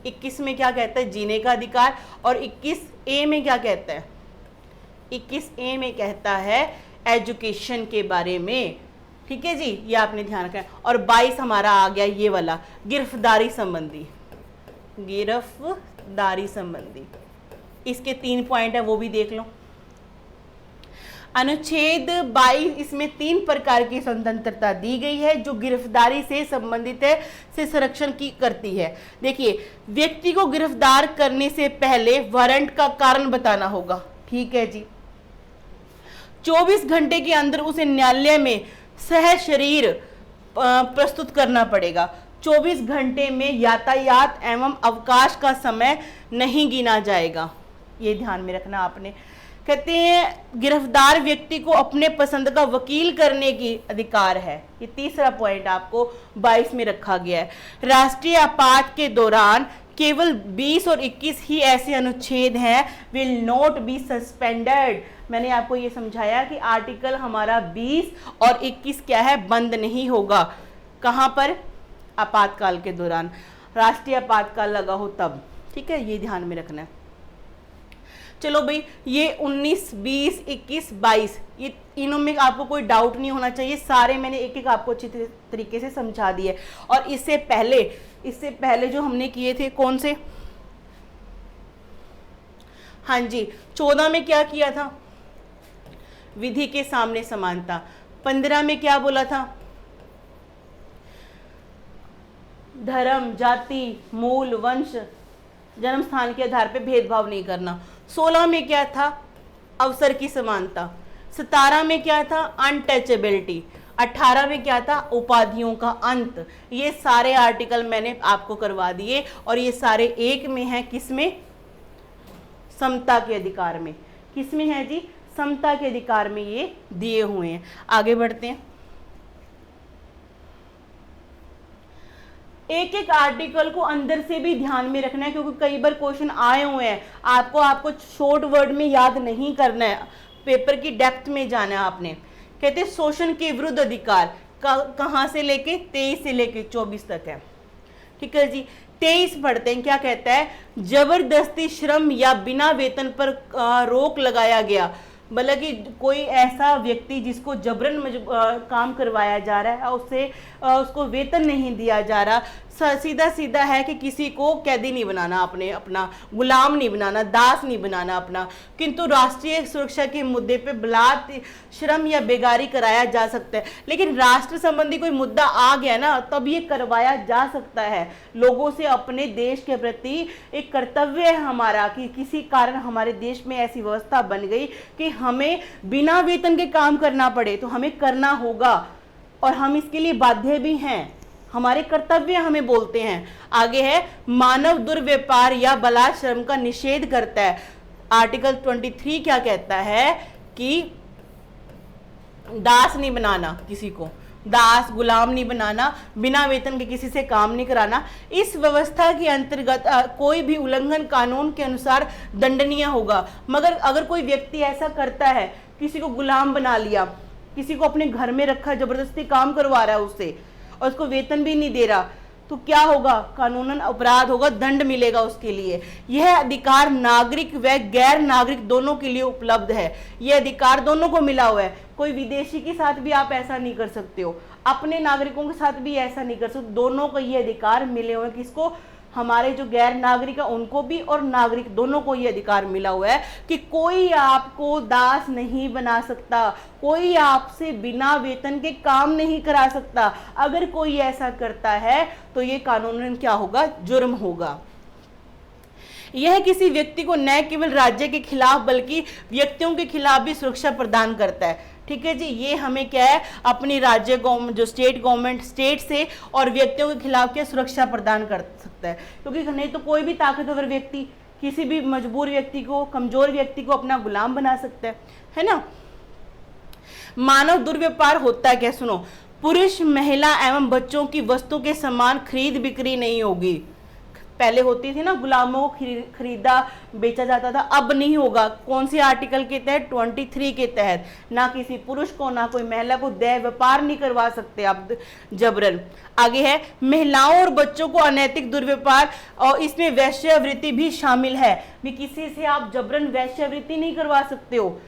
21 में क्या कहता है, जीने का अधिकार। और 21A में क्या कहता है, 21A में कहता है एजुकेशन के बारे में, ठीक है जी, ये आपने ध्यान रखना है। और 22 हमारा आ गया ये वाला, गिरफ्तारी संबंधी, गिरफ्तारी संबंधी, इसके 3 पॉइंट है, वो भी देख लो। अनुच्छेद 22, इसमें 3 प्रकार की स्वतंत्रता दी गई है जो गिरफ्तारी से संबंधित है, से संरक्षण की करती है। देखिए, व्यक्ति को गिरफ्तार करने से पहले वारंट का कारण बताना होगा, ठीक है जी। 24 घंटे के अंदर उसे न्यायालय में सहशरीर प्रस्तुत करना पड़ेगा। 24 घंटे में यातायात एवं अवकाश का समय नहीं गिना जाएगा, ये ध्यान में रखना आपने। कहते हैं गिरफ्तार व्यक्ति को अपने पसंद का वकील करने की अधिकार है, ये तीसरा पॉइंट आपको 22 में रखा गया है। राष्ट्रीय आपात के दौरान केवल 20 और 21 ही ऐसे अनुच्छेद हैं विल नॉट बी सस्पेंडेड। मैंने आपको ये समझाया कि आर्टिकल हमारा 20 और 21 क्या है, बंद नहीं होगा। कहाँ पर, आपातकाल के दौरान, राष्ट्रीय आपातकाल लगा हो तब, ठीक है, ये ध्यान में रखना है। चलो भाई, ये 19, 20, 21, 22, ये इनों में आपको कोई डाउट नहीं होना चाहिए, सारे मैंने एक एक आपको अच्छी तरीके से समझा दिए। और इससे पहले जो हमने किए थे, कौन से, हाँ जी, 14 में क्या किया था, विधि के सामने समानता। 15 में क्या बोला था, धर्म, जाति, मूल, वंश, जन्म स्थान के आधार पे भेदभाव नहीं करना। 16 में क्या था, अवसर की समानता। 17 में क्या था, अनटचेबिलिटी। 18 में क्या था, उपाधियों का अंत। ये सारे आर्टिकल मैंने आपको करवा दिए, और ये सारे एक में हैं, किसमें, समता के अधिकार में। किसमें है जी, समता के अधिकार में ये दिए हुए हैं। आगे बढ़ते हैं। एक एक आर्टिकल को अंदर से भी ध्यान में रखना है, क्योंकि कई बार क्वेश्चन आए हुए हैं, आपको शॉर्ट वर्ड में याद नहीं करना है, पेपर की डेप्थ में जाना है आपने। कहते हैं शोषण के विरुद्ध अधिकार कहाँ से लेके 23 से लेके 24 तक है। ठीक है जी, 23 पढ़ते हैं, क्या कहता है, जबरदस्ती श्रम या बिना वेतन पर रोक लगाया गया। मतलब कि कोई ऐसा व्यक्ति जिसको जबरन काम करवाया जा रहा है, उसको वेतन नहीं दिया जा रहा, सीधा सीधा है कि किसी को कैदी नहीं बनाना, अपना गुलाम नहीं बनाना, दास नहीं बनाना अपना, किंतु राष्ट्रीय सुरक्षा के मुद्दे पे बलात् श्रम या बेगारी कराया जा सकता है। लेकिन राष्ट्र संबंधी कोई मुद्दा आ गया ना, तब ये करवाया जा सकता है। लोगों से अपने देश के प्रति एक कर्तव्य है हमारा कि किसी कारण हमारे देश में ऐसी व्यवस्था बन गई कि हमें बिना वेतन के काम करना पड़े, तो हमें करना होगा और हम इसके लिए बाध्य भी हैं, हमारे कर्तव्य हमें बोलते हैं। आगे है, मानव दुर्व्यापार या बलात् श्रम का निषेध करता है। आर्टिकल 23 क्या कहता है कि दास नहीं बनाना, किसी को दास गुलाम नहीं बनाना, बिना वेतन के किसी से काम नहीं कराना। इस व्यवस्था के अंतर्गत कोई भी उल्लंघन कानून के अनुसार दंडनीय होगा। मगर अगर कोई व्यक्ति ऐसा करता है, किसी को गुलाम बना लिया, किसी को अपने घर में रखा, जबरदस्ती काम करवा रहा है उससे और उसको वेतन भी नहीं दे रहा, तो क्या होगा, कानूनन अपराध होगा, दंड मिलेगा उसके लिए। यह अधिकार नागरिक व गैर नागरिक दोनों के लिए उपलब्ध है। यह अधिकार दोनों को मिला हुआ है। कोई विदेशी के साथ भी आप ऐसा नहीं कर सकते हो, अपने नागरिकों के साथ भी ऐसा नहीं कर सकते। दोनों को ये अधिकार मिले हुए हैं। किसको, हमारे जो गैर नागरिक है उनको भी और नागरिक दोनों को ये अधिकार मिला हुआ है कि कोई आपको दास नहीं बना सकता, कोई आपसे बिना वेतन के काम नहीं करा सकता। अगर कोई ऐसा करता है तो ये कानूनन क्या होगा, जुर्म होगा। यह किसी व्यक्ति को न केवल राज्य के खिलाफ बल्कि व्यक्तियों के खिलाफ भी सुरक्षा प्रदान करता है। ठीक है जी, ये हमें क्या है, अपनी राज्य गवर्नमेंट जो स्टेट गवर्नमेंट स्टेट से और व्यक्तियों के खिलाफ क्या सुरक्षा प्रदान कर सकता है। क्योंकि नहीं तो कोई भी ताकतवर व्यक्ति किसी भी मजबूर व्यक्ति को, कमजोर व्यक्ति को अपना गुलाम बना सकता है ना। मानव दुर्व्यापार होता है क्या, सुनो, पुरुष, महिला एवं बच्चों की वस्तु के समान खरीद बिक्री नहीं होगी। पहले होती थी ना, गुलामों को खरीदा बेचा जाता था, अब नहीं होगा। कौन सी आर्टिकल के तहत, 23 के तहत। ना किसी पुरुष को ना कोई महिला को देह व्यापार नहीं करवा सकते आप जबरन। आगे है, महिलाओं और बच्चों को अनैतिक दुर्व्यापार, और इसमें वैश्यावृत्ति भी शामिल है। भी किसी से आप जबरन वैश्यावृत्ति नहीं करवा सकते हो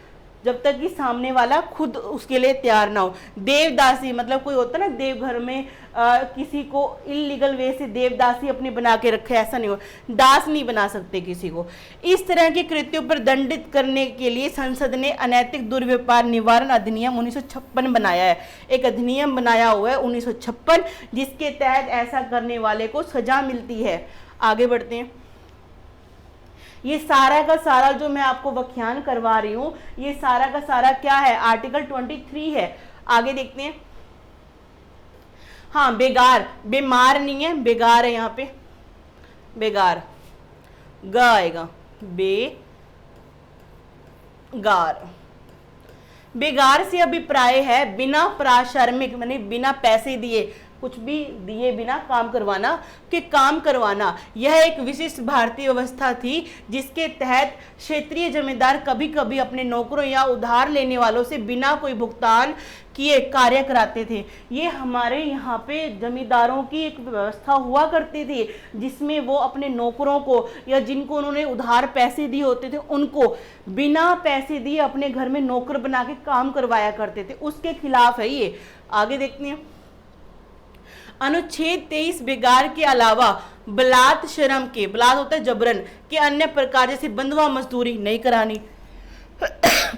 जब तक कि सामने वाला खुद उसके लिए तैयार ना हो। देवदासी मतलब कोई होता है ना, देवघर में किसी को इलीगल वे से देवदासी अपने बना के रखे, ऐसा नहीं हो, दास नहीं बना सकते किसी को। इस तरह के कृत्यों पर दंडित करने के लिए संसद ने अनैतिक दुर्व्यापार निवारण अधिनियम 1956 बनाया है। एक अधिनियम बनाया हुआ है 1956, जिसके तहत ऐसा करने वाले को सजा मिलती है। आगे बढ़ते हैं। ये सारा का सारा जो मैं आपको व्याख्यान करवा रही हूं, ये सारा का सारा क्या है, आर्टिकल 23 है। आगे देखते हैं। हाँ, बेगार, बीमार नहीं है, बेगार है, यहाँ पे बेगार, ग आएगा, बेगार। बेगार से अभिप्राय है बिना पारिश्रमिक, माने बिना पैसे दिए, कुछ भी दिए बिना काम करवाना। यह एक विशिष्ट भारतीय व्यवस्था थी जिसके तहत क्षेत्रीय जमींदार कभी कभी अपने नौकरों या उधार लेने वालों से बिना कोई भुगतान किए कार्य कराते थे। ये हमारे यहाँ पे जमींदारों की एक व्यवस्था हुआ करती थी, जिसमें वो अपने नौकरों को या जिनको उन्होंने उधार पैसे दिए होते थे उनको बिना पैसे दिए अपने घर में नौकर बना के काम करवाया करते थे। उसके खिलाफ है ये। आगे देखते हैं। अनुच्छेद 23 बेगार के अलावा बलात् श्रम के, बलात् होता है जबरन, के अन्य प्रकार जैसे बंधुआ मजदूरी नहीं करानी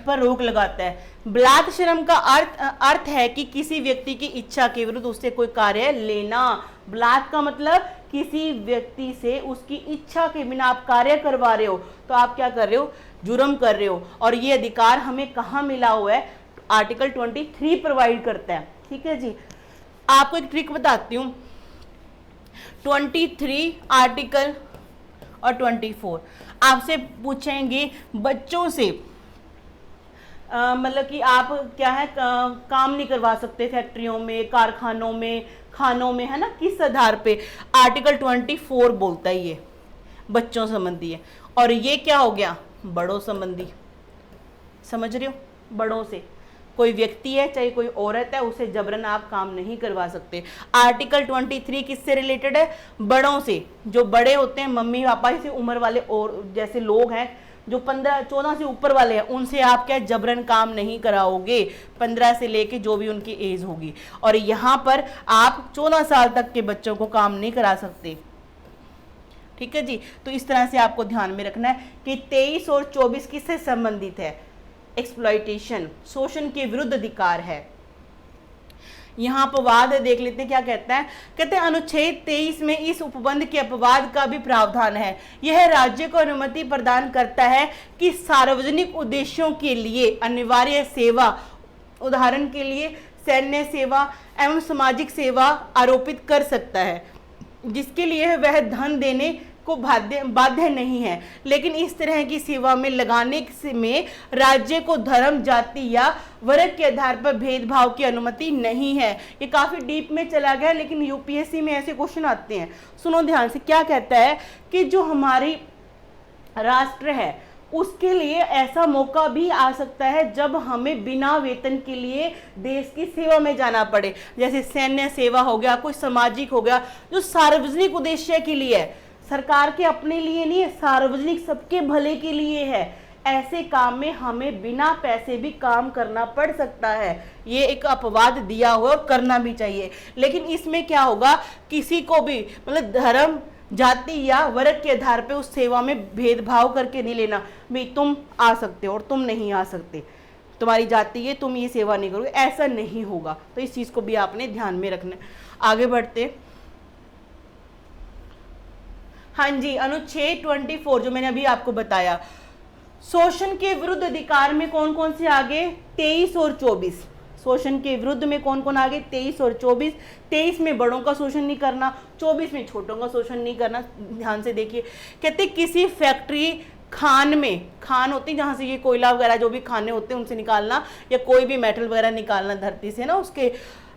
पर रोक लगाता है। बलात् श्रम का अर्थ है कि किसी व्यक्ति की इच्छा के विरुद्ध उससे कोई कार्य लेना। बलात् का मतलब किसी व्यक्ति से उसकी इच्छा के बिना आप कार्य करवा रहे हो, तो आप क्या कर रहे हो, जुर्म कर रहे हो। और ये अधिकार हमें कहाँ मिला हुआ है, आर्टिकल 23 प्रोवाइड करता है। ठीक है जी, आपको एक ट्रिक बताती हूँ। 23 आर्टिकल और 24 आपसे पूछेंगे बच्चों से मतलब कि आप क्या है काम नहीं करवा सकते फैक्ट्रियों में, कारखानों में, खानों में, है ना, किस आधार पे? आर्टिकल 24 बोलता है ये बच्चों संबंधी है। और ये क्या हो गया? बड़ों संबंधी। समझ रहे हो? बड़ों से कोई व्यक्ति है चाहे कोई औरत है, उसे जबरन आप काम नहीं करवा सकते। आर्टिकल 23 किससे रिलेटेड है? बड़ों से। जो बड़े होते हैं, मम्मी पापा से उम्र वाले और जैसे लोग हैं जो 15-14 से ऊपर वाले हैं, उनसे आप क्या जबरन काम नहीं कराओगे, 15 से लेके जो भी उनकी एज होगी। और यहाँ पर आप 14 साल तक के बच्चों को काम नहीं करा सकते। ठीक है जी। तो इस तरह से आपको ध्यान में रखना है कि 23 और 24 किससे संबंधित है? एक्सप्लॉयटेशन, शोषण के विरुद्ध अधिकार है। यहाँ अपवाद है, देख लेते हैं क्या कहता है। कहते हैं अनुच्छेद 23 में इस उपबंध के अपवाद का भी प्रावधान है। यह राज्य को अनुमति प्रदान करता है कि सार्वजनिक उद्देश्यों के लिए अनिवार्य सेवा, उदाहरण के लिए सैन्य सेवा एवं सामाजिक सेवा आरोपित कर सकता है, जिसके लिए वह धन देने को बाध्य नहीं है, लेकिन इस तरह की सेवा में लगाने में राज्य को धर्म, जाति या वर्ग के आधार पर भेदभाव की अनुमति नहीं है। ये काफी डीप में चला गया, लेकिन यूपीएससी में ऐसे क्वेश्चन आते हैं। सुनो ध्यान से, क्या कहता है कि जो हमारी राष्ट्र है उसके लिए ऐसा मौका भी आ सकता है जब हमें बिना वेतन के लिए देश की सेवा में जाना पड़े, जैसे सैन्य सेवा हो गया, कोई सामाजिक हो गया, जो सार्वजनिक उद्देश्य के लिए है, सरकार के अपने लिए नहीं है, सार्वजनिक सबके भले के लिए है। ऐसे काम में हमें बिना पैसे भी काम करना पड़ सकता है। ये एक अपवाद दिया हुआ और करना भी चाहिए। लेकिन इसमें क्या होगा, किसी को भी मतलब धर्म, जाति या वर्ग के आधार पे उस सेवा में भेदभाव करके नहीं लेना, भाई तुम आ सकते हो और तुम नहीं आ सकते, तुम्हारी जाति है, तुम ये सेवा नहीं करोगे, ऐसा नहीं होगा। तो इस चीज को भी आपने ध्यान में रखना। आगे बढ़ते। हाँ जी, अनुच्छेद 24 जो मैंने अभी आपको बताया, शोषण के विरुद्ध अधिकार में कौन कौन से आगे? 23 और 24। शोषण के विरुद्ध में कौन कौन आगे? 23 और 24। 23 में बड़ों का शोषण नहीं करना, 24 में छोटों का शोषण नहीं करना। ध्यान से देखिए, कहते किसी फैक्ट्री, खान में, खान होती है जहाँ से ये कोयला वगैरह जो भी खाने होते हैं उनसे निकालना, या कोई भी मेटल वगैरह निकालना धरती से ना उसके,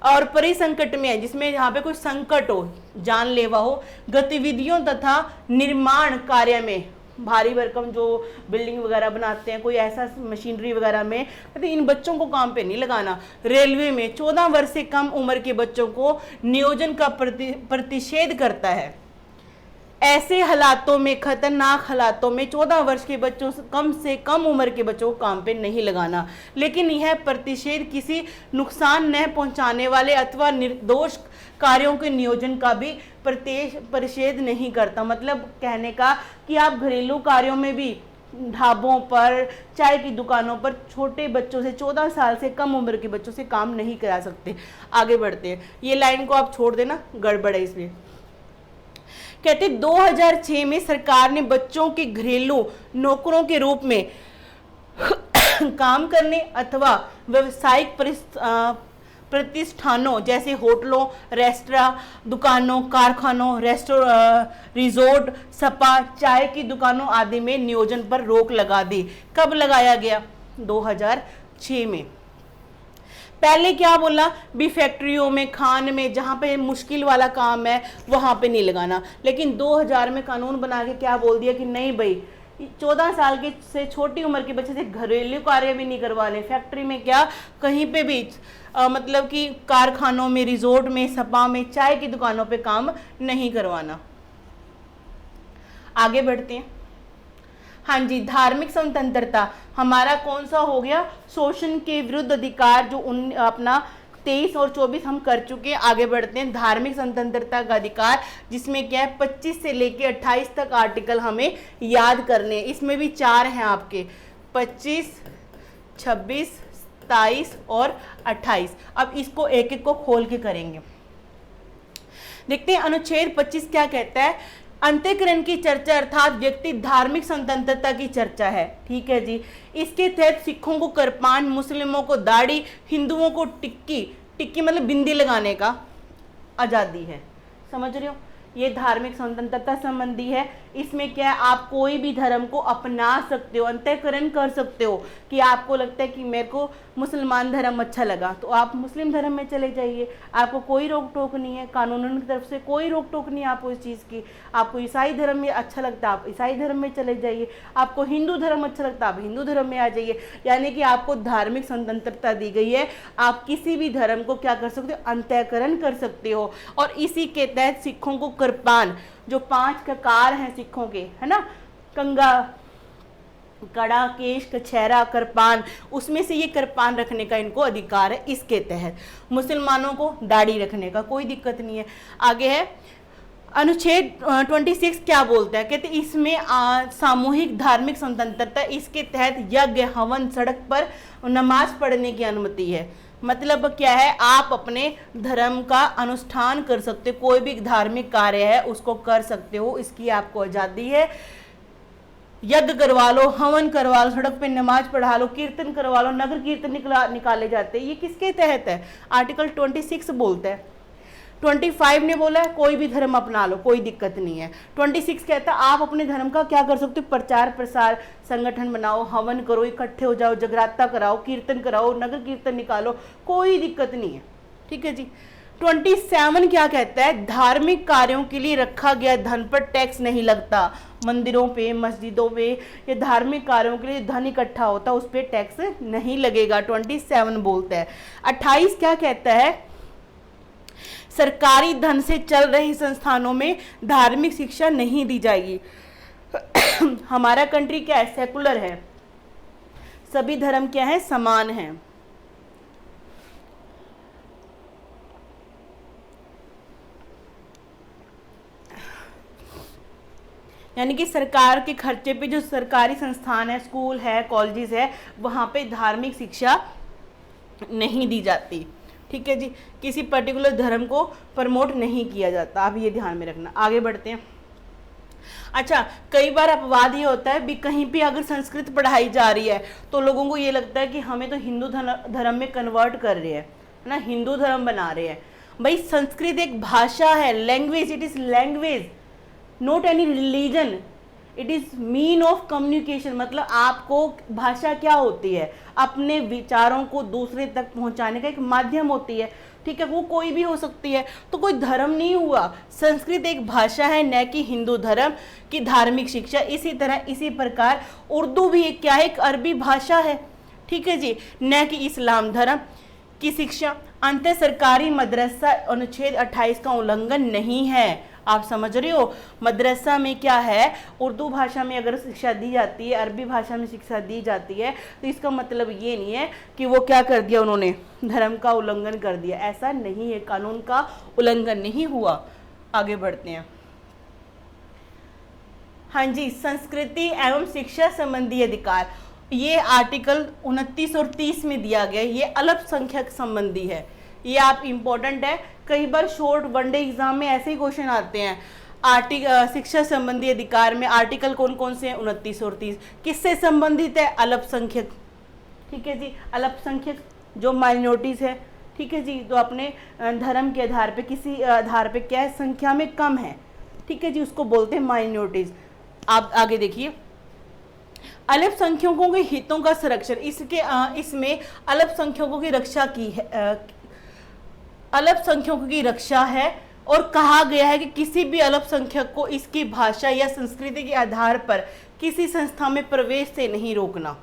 और परिसंकट में है जिसमें यहाँ पे कोई संकट हो, जानलेवा हो, गतिविधियों तथा निर्माण कार्य में, भारी भरकम जो बिल्डिंग वगैरह बनाते हैं, कोई ऐसा मशीनरी वगैरह में, तो इन बच्चों को काम पे नहीं लगाना। रेलवे में 14 वर्ष से कम उम्र के बच्चों को नियोजन का प्रतिषेध करता है। ऐसे हालातों में, खतरनाक हालातों में 14 वर्ष के बच्चों से कम उम्र के बच्चों को काम पे नहीं लगाना। लेकिन यह प्रतिषेध किसी नुकसान न पहुंचाने वाले अथवा निर्दोष कार्यों के नियोजन का भी प्रतिषेध नहीं करता। मतलब कहने का कि आप घरेलू कार्यों में भी, ढाबों पर, चाय की दुकानों पर छोटे बच्चों से, 14 साल से कम उम्र के बच्चों से काम नहीं करा सकते। आगे बढ़ते हैं, ये लाइन को आप छोड़ देना, गड़बड़ है इसमें। कहते 2006 में सरकार ने बच्चों के घरेलू नौकरों के रूप में काम करने अथवा व्यवसायिक प्रतिष्ठानों जैसे होटलों, रेस्तरां, दुकानों, कारखानों, रिजोर्ट, स्पा, चाय की दुकानों आदि में नियोजन पर रोक लगा दी। कब लगाया गया? 2006 में। पहले क्या बोला भी, फैक्ट्रियों में, खान में, जहाँ पे मुश्किल वाला काम है वहाँ पे नहीं लगाना। लेकिन 2000 में कानून बना के क्या बोल दिया कि नहीं भाई, 14 साल के से छोटी उम्र के बच्चे से घरेलू कार्य भी नहीं करवाने। फैक्ट्री में क्या, कहीं पे भी मतलब कि कारखानों में, रिजोर्ट में, स्पा में, चाय की दुकानों पे काम नहीं करवाना। आगे बढ़ते हैं। हाँ जी, धार्मिक स्वतंत्रता हमारा कौन सा हो गया? शोषण के विरुद्ध अधिकार, जो अपना 23 और 24 हम कर चुके हैं। आगे बढ़ते हैं, धार्मिक स्वतंत्रता का अधिकार, जिसमें क्या है 25 से लेके 28 तक आर्टिकल हमें याद करने हैं। इसमें भी 4 हैं आपके, 25, 26, 27 और 28। अब इसको एक एक को खोल के करेंगे। देखते हैं अनुच्छेद 25 क्या कहता है। अंतःकरण की चर्चा अर्थात व्यक्ति धार्मिक स्वतंत्रता की चर्चा है। ठीक है जी। इसके तहत सिखों को करपान, मुस्लिमों को दाढ़ी, हिंदुओं को टिक्की मतलब बिंदी लगाने का आज़ादी है। समझ रहे हो, ये धार्मिक स्वतंत्रता संबंधी है। इसमें क्या है, आप कोई भी धर्म को अपना सकते हो, अंतःकरण कर सकते हो कि आपको लगता है कि मेरे को मुसलमान धर्म अच्छा लगा तो आप मुस्लिम धर्म में चले जाइए, आपको कोई रोक टोक नहीं है, कानून की तरफ से कोई रोक टोक नहीं है आपको इस चीज़ की। आपको ईसाई धर्म में अच्छा लगता है आप ईसाई धर्म में चले जाइए, आपको हिंदू धर्म अच्छा लगता है आप हिंदू धर्म में आ जाइए। यानी कि आपको धार्मिक स्वतंत्रता दी गई है, आप किसी भी धर्म को क्या कर सकते हो, अंतःकरण कर सकते हो। और इसी के तहत सिखों को कृपान, जो 5 ककार हैं सिखों के, है ना, कंगा, कड़ा, केश, कछहरा, कृपान, उसमें से ये कृपान रखने का इनको अधिकार है इसके तहत। मुसलमानों को दाढ़ी रखने का कोई दिक्कत नहीं है। आगे है अनुच्छेद 26 क्या बोलता है, कहते इसमें सामूहिक धार्मिक स्वतंत्रता, इसके तहत यज्ञ, हवन, सड़क पर नमाज पढ़ने की अनुमति है। मतलब क्या है, आप अपने धर्म का अनुष्ठान कर सकते हो, कोई भी धार्मिक कार्य है उसको कर सकते हो, इसकी आपको आज़ादी है। यज्ञ करवा लो, हवन करवा लो, सड़क पे नमाज पढ़ा लो, कीर्तन करवा लो, नगर कीर्तन निकाले जाते हैं, ये किसके तहत है, आर्टिकल 26 बोलता है। 25 ने बोला है कोई भी धर्म अपना लो, कोई दिक्कत नहीं है। 26 कहता है आप अपने धर्म का क्या कर सकते हो, प्रचार प्रसार, संगठन बनाओ, हवन करो, इकट्ठे हो जाओ, जगराता कराओ, कीर्तन कराओ, नगर कीर्तन निकालो, कोई दिक्कत नहीं है, ठीक है जी। 27 क्या कहता है, धार्मिक कार्यों के लिए रखा गया धन पर टैक्स नहीं लगता। मंदिरों पे, मस्जिदों पे, ये धार्मिक कार्यों के लिए धन इकट्ठा होता है उस पर टैक्स नहीं लगेगा, 27 बोलता है। 28 क्या कहता है, सरकारी धन से चल रहे संस्थानों में धार्मिक शिक्षा नहीं दी जाएगी। हमारा कंट्री क्या है, सेकुलर है, सभी धर्म क्या है, समान है। यानी कि सरकार के खर्चे पे जो सरकारी संस्थान है, स्कूल है, कॉलेजेस है, वहाँ पे धार्मिक शिक्षा नहीं दी जाती, ठीक है जी। किसी पर्टिकुलर धर्म को प्रमोट नहीं किया जाता, आप ये ध्यान में रखना। आगे बढ़ते हैं। अच्छा, कई बार अपवाद ये होता है भी, कहीं भी अगर संस्कृत पढ़ाई जा रही है तो लोगों को ये लगता है कि हमें तो हिंदू धर्म में कन्वर्ट कर रहे हैं ना, हिंदू धर्म बना रहे हैं। भाई संस्कृत एक भाषा है, language, it is language, not any religion, it is mean of communication. मतलब आपको भाषा क्या होती है, अपने विचारों को दूसरे तक पहुंचाने का एक माध्यम होती है, ठीक है, वो कोई भी हो सकती है, तो कोई धर्म नहीं हुआ। संस्कृत एक भाषा है, न कि हिंदू धर्म की धार्मिक शिक्षा। इसी तरह इसी प्रकार उर्दू भी एक क्या है, एक अरबी भाषा है, ठीक है जी, न कि इस्लाम धर्म की शिक्षा। अंतर सरकारी मदरसा अनुच्छेद 28 का उल्लंघन नहीं है। आप समझ रहे हो, मदरसा में क्या है, उर्दू भाषा में अगर शिक्षा दी जाती है, अरबी भाषा में शिक्षा दी जाती है, तो इसका मतलब ये नहीं है कि वो क्या कर दिया, उन्होंने धर्म का उल्लंघन कर दिया, ऐसा नहीं है, कानून का उल्लंघन नहीं हुआ। आगे बढ़ते हैं। हाँ जी, संस्कृति एवं शिक्षा संबंधी अधिकार, ये आर्टिकल 29 और 30 में दिया गया, ये अल्पसंख्यक संबंधी है, ये आप इम्पोर्टेंट है। कई बार शॉर्ट वनडे एग्जाम में ऐसे ही क्वेश्चन आते हैं। शिक्षा संबंधी अधिकार में आर्टिकल कौन कौन से हैं, 29 और 30, किससे संबंधित है, अल्पसंख्यक, ठीक है जी, अल्पसंख्यक जो माइनॉरिटीज है, ठीक है जी, तो अपने धर्म के आधार पे, किसी आधार पे क्या है, संख्या में कम है, ठीक है जी, उसको बोलते हैं माइनॉरिटीज। आप आगे देखिए, अल्पसंख्यकों के हितों का संरक्षण, इसमें अल्पसंख्यकों की रक्षा की है, अल्पसंख्यकों की रक्षा है, और कहा गया है कि किसी भी अल्पसंख्यक को इसकी भाषा या संस्कृति के आधार पर किसी संस्था में प्रवेश से नहीं रोकना।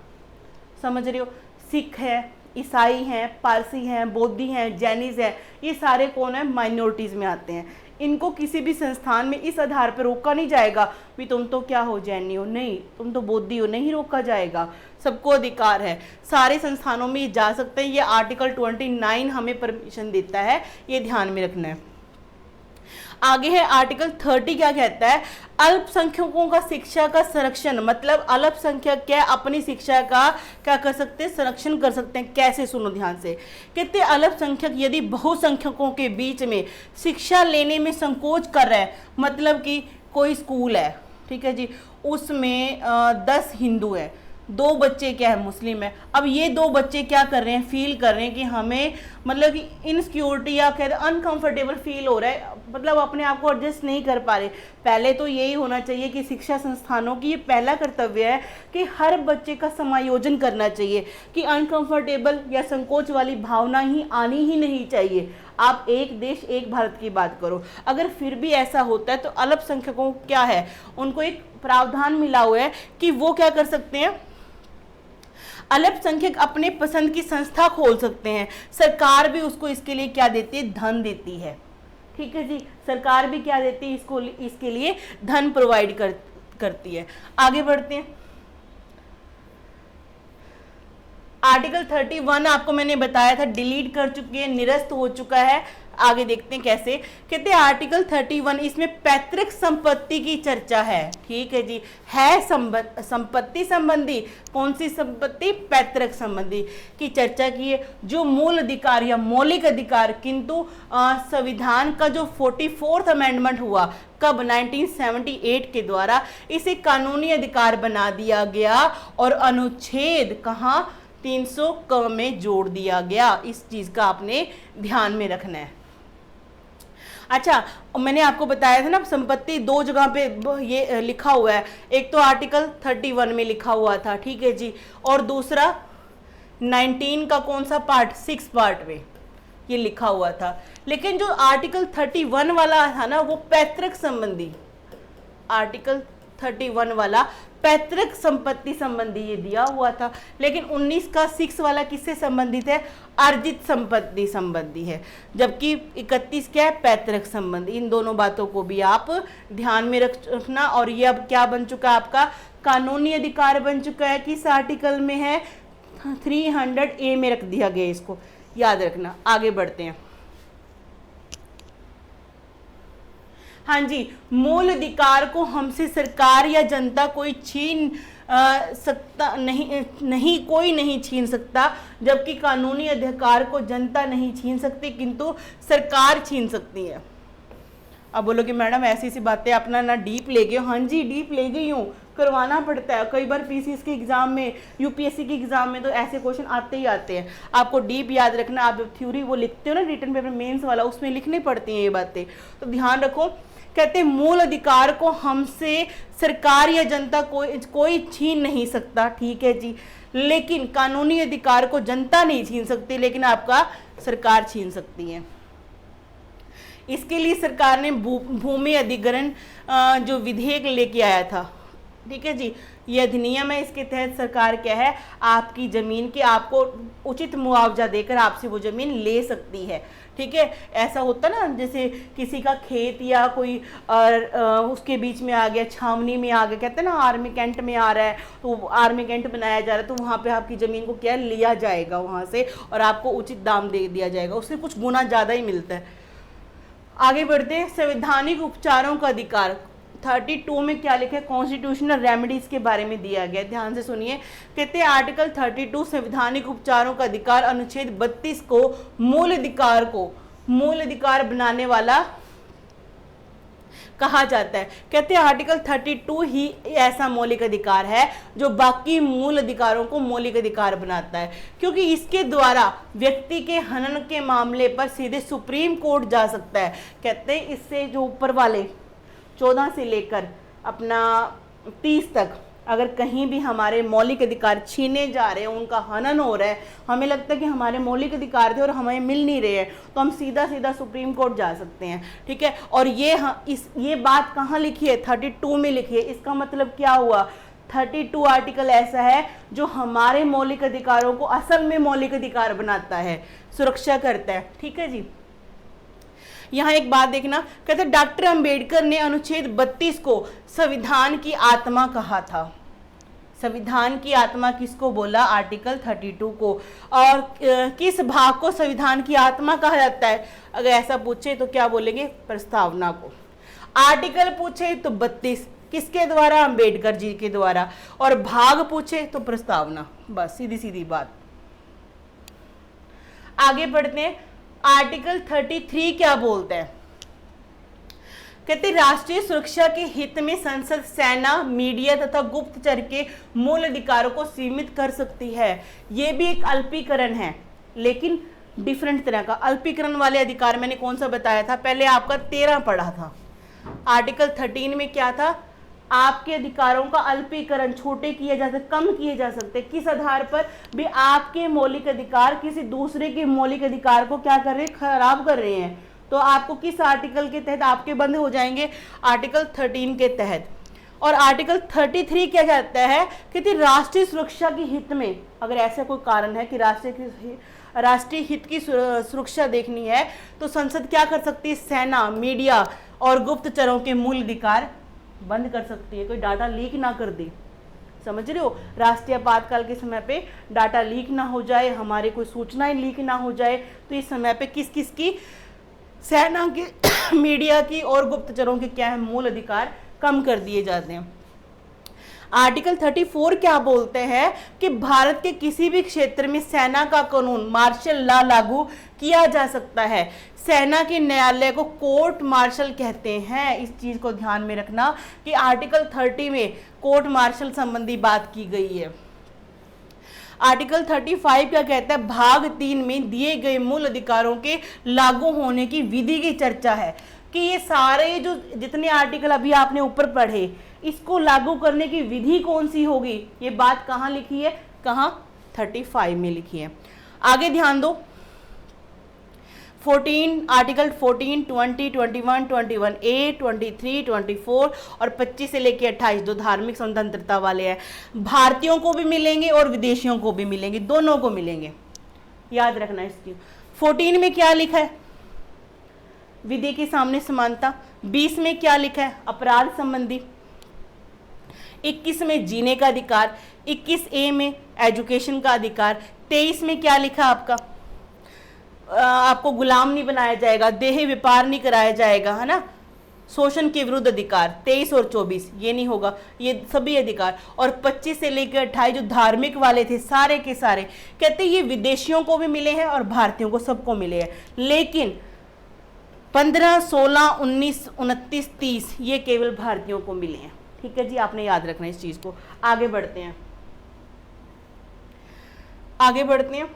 समझ रहे हो, सिख है, ईसाई हैं, पारसी हैं, बौद्धि हैं, जैनिज हैं, ये सारे कौन है, माइनॉरिटीज में आते हैं। इनको किसी भी संस्थान में इस आधार पर रोका नहीं जाएगा भी तुम तो क्या हो, जैनी हो, नहीं, तुम तो बौद्धि हो, नहीं रोका जाएगा, सबको अधिकार है, सारे संस्थानों में ये जा सकते हैं। ये आर्टिकल 29 हमें परमिशन देता है, ये ध्यान में रखना है। आगे है आर्टिकल 30 क्या कहता है, अल्पसंख्यकों का शिक्षा का संरक्षण, मतलब अल्पसंख्यक क्या अपनी शिक्षा का क्या कर सकते हैं, संरक्षण कर सकते हैं। कैसे, सुनो ध्यान से, कहते हैं अल्पसंख्यक यदि बहुसंख्यकों के बीच में शिक्षा लेने में संकोच कर रहा है, मतलब कि कोई स्कूल है, ठीक है जी, उसमें 10 हिंदू है, दो बच्चे क्या है मुस्लिम है। अब ये दो बच्चे क्या कर रहे हैं, फील कर रहे हैं कि हमें मतलब कि इनसिक्योरिटी या कहते अनकंफर्टेबल फील हो रहा है, मतलब अपने आप को एडजस्ट नहीं कर पा रहे। पहले तो यही होना चाहिए कि शिक्षा संस्थानों की ये पहला कर्तव्य है कि हर बच्चे का समायोजन करना चाहिए कि अनकंफर्टेबल या संकोच वाली भावना ही आनी ही नहीं चाहिए। आप एक देश एक भारत की बात करो, अगर फिर भी ऐसा होता है तो अल्पसंख्यकों को क्या है, उनको एक प्रावधान मिला हुआ है कि वो क्या कर सकते हैं, अल्पसंख्यक अपने पसंद की संस्था खोल सकते हैं। सरकार भी उसको इसके लिए क्या देती है, धन देती है। ठीक है जी, सरकार भी क्या देती है, इसको इसके लिए धन प्रोवाइड करती है। आगे बढ़ते हैं। आर्टिकल 31 आपको मैंने बताया था डिलीट कर चुके हैं, निरस्त हो चुका है। आगे देखते हैं कैसे। कहते हैं आर्टिकल 31 इसमें पैतृक संपत्ति की चर्चा है। ठीक है जी, है संपत्ति संबंधी, कौन सी संपत्ति, पैतृक संबंधी की चर्चा की है। जो मूल अधिकार या मौलिक अधिकार, किंतु संविधान का जो 44th अमेंडमेंट हुआ कब, 1978 के द्वारा इसे कानूनी अधिकार बना दिया गया और अनुच्छेद कहाँ, 300 क में जोड़ दिया गया। इस चीज का आपने ध्यान में रखना है। अच्छा, मैंने आपको बताया था ना संपत्ति दो जगह पे ये लिखा हुआ है, एक तो आर्टिकल 31 में लिखा हुआ था, ठीक है जी, और दूसरा 19 का कौन सा पार्ट, 6 पार्ट में ये लिखा हुआ था। लेकिन जो आर्टिकल 31 वाला था ना वो पैतृक संबंधी, आर्टिकल 31 वाला पैतृक संपत्ति संबंधी ये दिया हुआ था। लेकिन 19 का 6 वाला किससे संबंधित है, अर्जित संपत्ति संबंधी है, जबकि 31 क्या है, पैतृक संबंधी। इन दोनों बातों को भी आप ध्यान में रखना। और ये अब क्या बन चुका है, आपका कानूनी अधिकार बन चुका है, किस आर्टिकल में है, 300A में रख दिया गया, इसको याद रखना। आगे बढ़ते हैं। हाँ जी, मूल अधिकार को हमसे सरकार या जनता कोई छीन सकता नहीं, कोई नहीं छीन सकता, जबकि कानूनी अधिकार को जनता नहीं छीन सकती किंतु सरकार छीन सकती है। अब बोलो कि मैडम ऐसी सी बातें अपना ना डीप ले गए हो। हाँ जी, डीप ले गई हूँ, करवाना पड़ता है। कई बार पीसीएस के एग्जाम में, यूपीएससी के एग्जाम में तो ऐसे क्वेश्चन आते ही आते हैं। आपको डीप याद रखना। आप थ्योरी वो लिखते हो ना रिटन पेपर मेंस वाला, उसमें लिखनी पड़ती हैं ये बातें, तो ध्यान रखो। कहते हैं मूल अधिकार को हमसे सरकार या जनता कोई छीन नहीं सकता, ठीक है जी, लेकिन कानूनी अधिकार को जनता नहीं छीन सकती, लेकिन आपका सरकार छीन सकती है। इसके लिए सरकार ने भूमि अधिग्रहण जो विधेयक लेके आया था, ठीक है जी, ये अधिनियम है। इसके तहत सरकार क्या है, आपकी जमीन के आपको उचित मुआवजा देकर आपसे वो जमीन ले सकती है। ठीक है, ऐसा होता ना, जैसे किसी का खेत या कोई उसके बीच में आ गया, छावनी में आ गया, कहते हैं ना आर्मी कैंट में आ रहा है, तो आर्मी कैंट बनाया जा रहा है, तो वहाँ पे आपकी ज़मीन को क्या लिया जाएगा वहाँ से और आपको उचित दाम दे दिया जाएगा, उससे कुछ गुना ज़्यादा ही मिलता है। आगे बढ़ते हैं। संवैधानिक उपचारों का अधिकार 32 में क्या लिखा है, कॉन्स्टिट्यूशनल रेमेडीज के बारे में दिया गया। ध्यान से सुनिए। कहते हैं आर्टिकल 32 संवैधानिक उपचारों का अधिकार अनुच्छेद 32 को मूल अधिकार बनाने वाला कहा जाता है। कहते हैं आर्टिकल 32 ही ऐसा मौलिक अधिकार है जो बाकी मूल अधिकारों को मौलिक अधिकार बनाता है, क्योंकि इसके द्वारा व्यक्ति के हनन के मामले पर सीधे सुप्रीम कोर्ट जा सकता है। कहते हैं इससे जो ऊपर वाले 14 से लेकर अपना 30 तक अगर कहीं भी हमारे मौलिक अधिकार छीने जा रहे हैं, उनका हनन हो रहा है, हमें लगता है कि हमारे मौलिक अधिकार थे और हमें मिल नहीं रहे हैं, तो हम सीधा सीधा सुप्रीम कोर्ट जा सकते हैं। ठीक है, और ये बात कहाँ लिखी है, 32 में लिखी है। इसका मतलब क्या हुआ, 32 आर्टिकल ऐसा है जो हमारे मौलिक अधिकारों को असल में मौलिक अधिकार बनाता है, सुरक्षा करता है। ठीक है जी। यहाँ एक बात देखना, कहते डॉक्टर अंबेडकर ने अनुच्छेद 32 को संविधान की आत्मा कहा था। संविधान की आत्मा किसको बोला, आर्टिकल 32 को। और किस भाग को संविधान की आत्मा कहा जाता है, अगर ऐसा पूछे तो क्या बोलेंगे, प्रस्तावना को। आर्टिकल पूछे तो 32 किसके द्वारा, अंबेडकर जी के द्वारा, और भाग पूछे तो प्रस्तावना। बस सीधी सीधी बात। आगे बढ़ते हैं। आर्टिकल 33 क्या बोलते हैं, कहते राष्ट्रीय सुरक्षा के हित में संसद सेना, मीडिया तथा गुप्तचर के मूल अधिकारों को सीमित कर सकती है। ये भी एक अल्पीकरण है, लेकिन डिफरेंट तरह का। अल्पीकरण वाले अधिकार मैंने कौन सा बताया था, पहले आपका 13 पढ़ा था। आर्टिकल 13 में क्या था, आपके अधिकारों का अल्पीकरण, छोटे किए जा सकते, कम किए जा सकते। किस आधार पर भी? आपके मौलिक अधिकार किसी दूसरे के मौलिक अधिकार को क्या कर रहे हैं, खराब कर रहे हैं। तो आपको किस आर्टिकल के तहत आपके बंद हो जाएंगे, आर्टिकल 13 के तहत। और आर्टिकल 33 क्या कहता है कि राष्ट्रीय सुरक्षा के हित में, अगर ऐसा कोई कारण है कि राष्ट्रीय हित की सुरक्षा देखनी है, तो संसद क्या कर सकती है, सेना, मीडिया और गुप्तचरों के मूल अधिकार बंद कर सकती है। कोई डाटा लीक ना कर दे, समझ रहे हो, राष्ट्रीय आपातकाल के समय पे डाटा लीक ना हो जाए, हमारे कोई सूचनाएं लीक ना हो जाए। तो इस समय पे किस किस की, सेना की, मीडिया की और गुप्तचरों के क्या है, मूल अधिकार कम कर दिए जाते हैं। आर्टिकल 34 क्या बोलते हैं कि भारत के किसी भी क्षेत्र में सेना का कानून, मार्शल लॉ लागू किया जा सकता है। सेना के न्यायालय को कोर्ट मार्शल कहते हैं। इस चीज को ध्यान में रखना कि आर्टिकल 30 में कोर्ट मार्शल संबंधी बात की गई है। आर्टिकल 35 क्या कहता है, भाग 3 में दिए गए मूल अधिकारों के लागू होने की विधि की चर्चा है कि ये सारे जो जितने आर्टिकल अभी आपने ऊपर पढ़े, इसको लागू करने की विधि कौन सी होगी, ये बात कहाँ लिखी है, कहाँ, 35 में लिखी है। आगे ध्यान दो, 14, आर्टिकल 14, 20, 21, 21A, 23, 24 और 25 से लेकर 28 जो धार्मिक स्वतंत्रता वाले हैं, भारतीयों को भी मिलेंगे और विदेशियों को भी मिलेंगे, दोनों को मिलेंगे, याद रखना इसकी। 14 में क्या लिखा है, विधि के सामने समानता। 20 में क्या लिखा है, अपराध संबंधी। 21 में जीने का अधिकार। 21A में एजुकेशन का अधिकार। 23 में क्या लिखा आपका, आपको गुलाम नहीं बनाया जाएगा, देह व्यापार नहीं कराया जाएगा, है ना, शोषण के विरुद्ध अधिकार। 23 और 24 ये नहीं होगा, ये सभी अधिकार। और 25 से लेकर 28 जो धार्मिक वाले थे सारे के सारे, कहते ये विदेशियों को भी मिले हैं और भारतीयों को, सबको मिले हैं। लेकिन 15, 16, 19, 29, 30 ये केवल भारतीयों को मिले हैं। ठीक है जी, आपने याद रखना इस चीज को। आगे बढ़ते हैं, आगे बढ़ते हैं,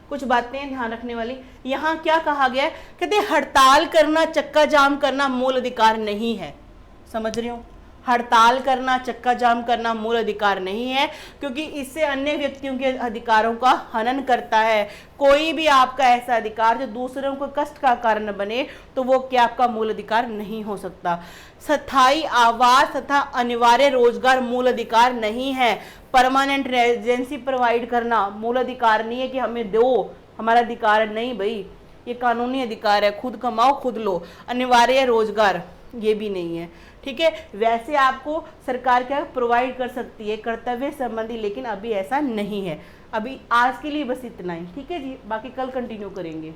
कुछ बातें ध्यान रखने वाली। यहां क्या कहा गया है, कहते हड़ताल करना, चक्का जाम करना मूल अधिकार नहीं है। समझ रहे हो, हड़ताल करना, चक्का जाम करना मूल अधिकार नहीं है, क्योंकि इससे अन्य व्यक्तियों के अधिकारों का हनन करता है। कोई भी आपका ऐसा अधिकार जो दूसरों को कष्ट का कारण बने, तो वो क्या आपका मूल अधिकार नहीं हो सकता। स्थायी आवास तथा अनिवार्य रोजगार मूल अधिकार नहीं है। परमानेंट रेजिडेंसी प्रोवाइड करना मूल अधिकार नहीं है कि हमें दो, हमारा अधिकार नहीं भाई, ये कानूनी अधिकार है, खुद कमाओ खुद लो। अनिवार्य रोजगार ये भी नहीं है। ठीक है, वैसे आपको सरकार क्या प्रोवाइड कर सकती है कर्तव्य संबंधी, लेकिन अभी ऐसा नहीं है। अभी आज के लिए बस इतना ही। ठीक है जी, बाकी कल कंटिन्यू करेंगे।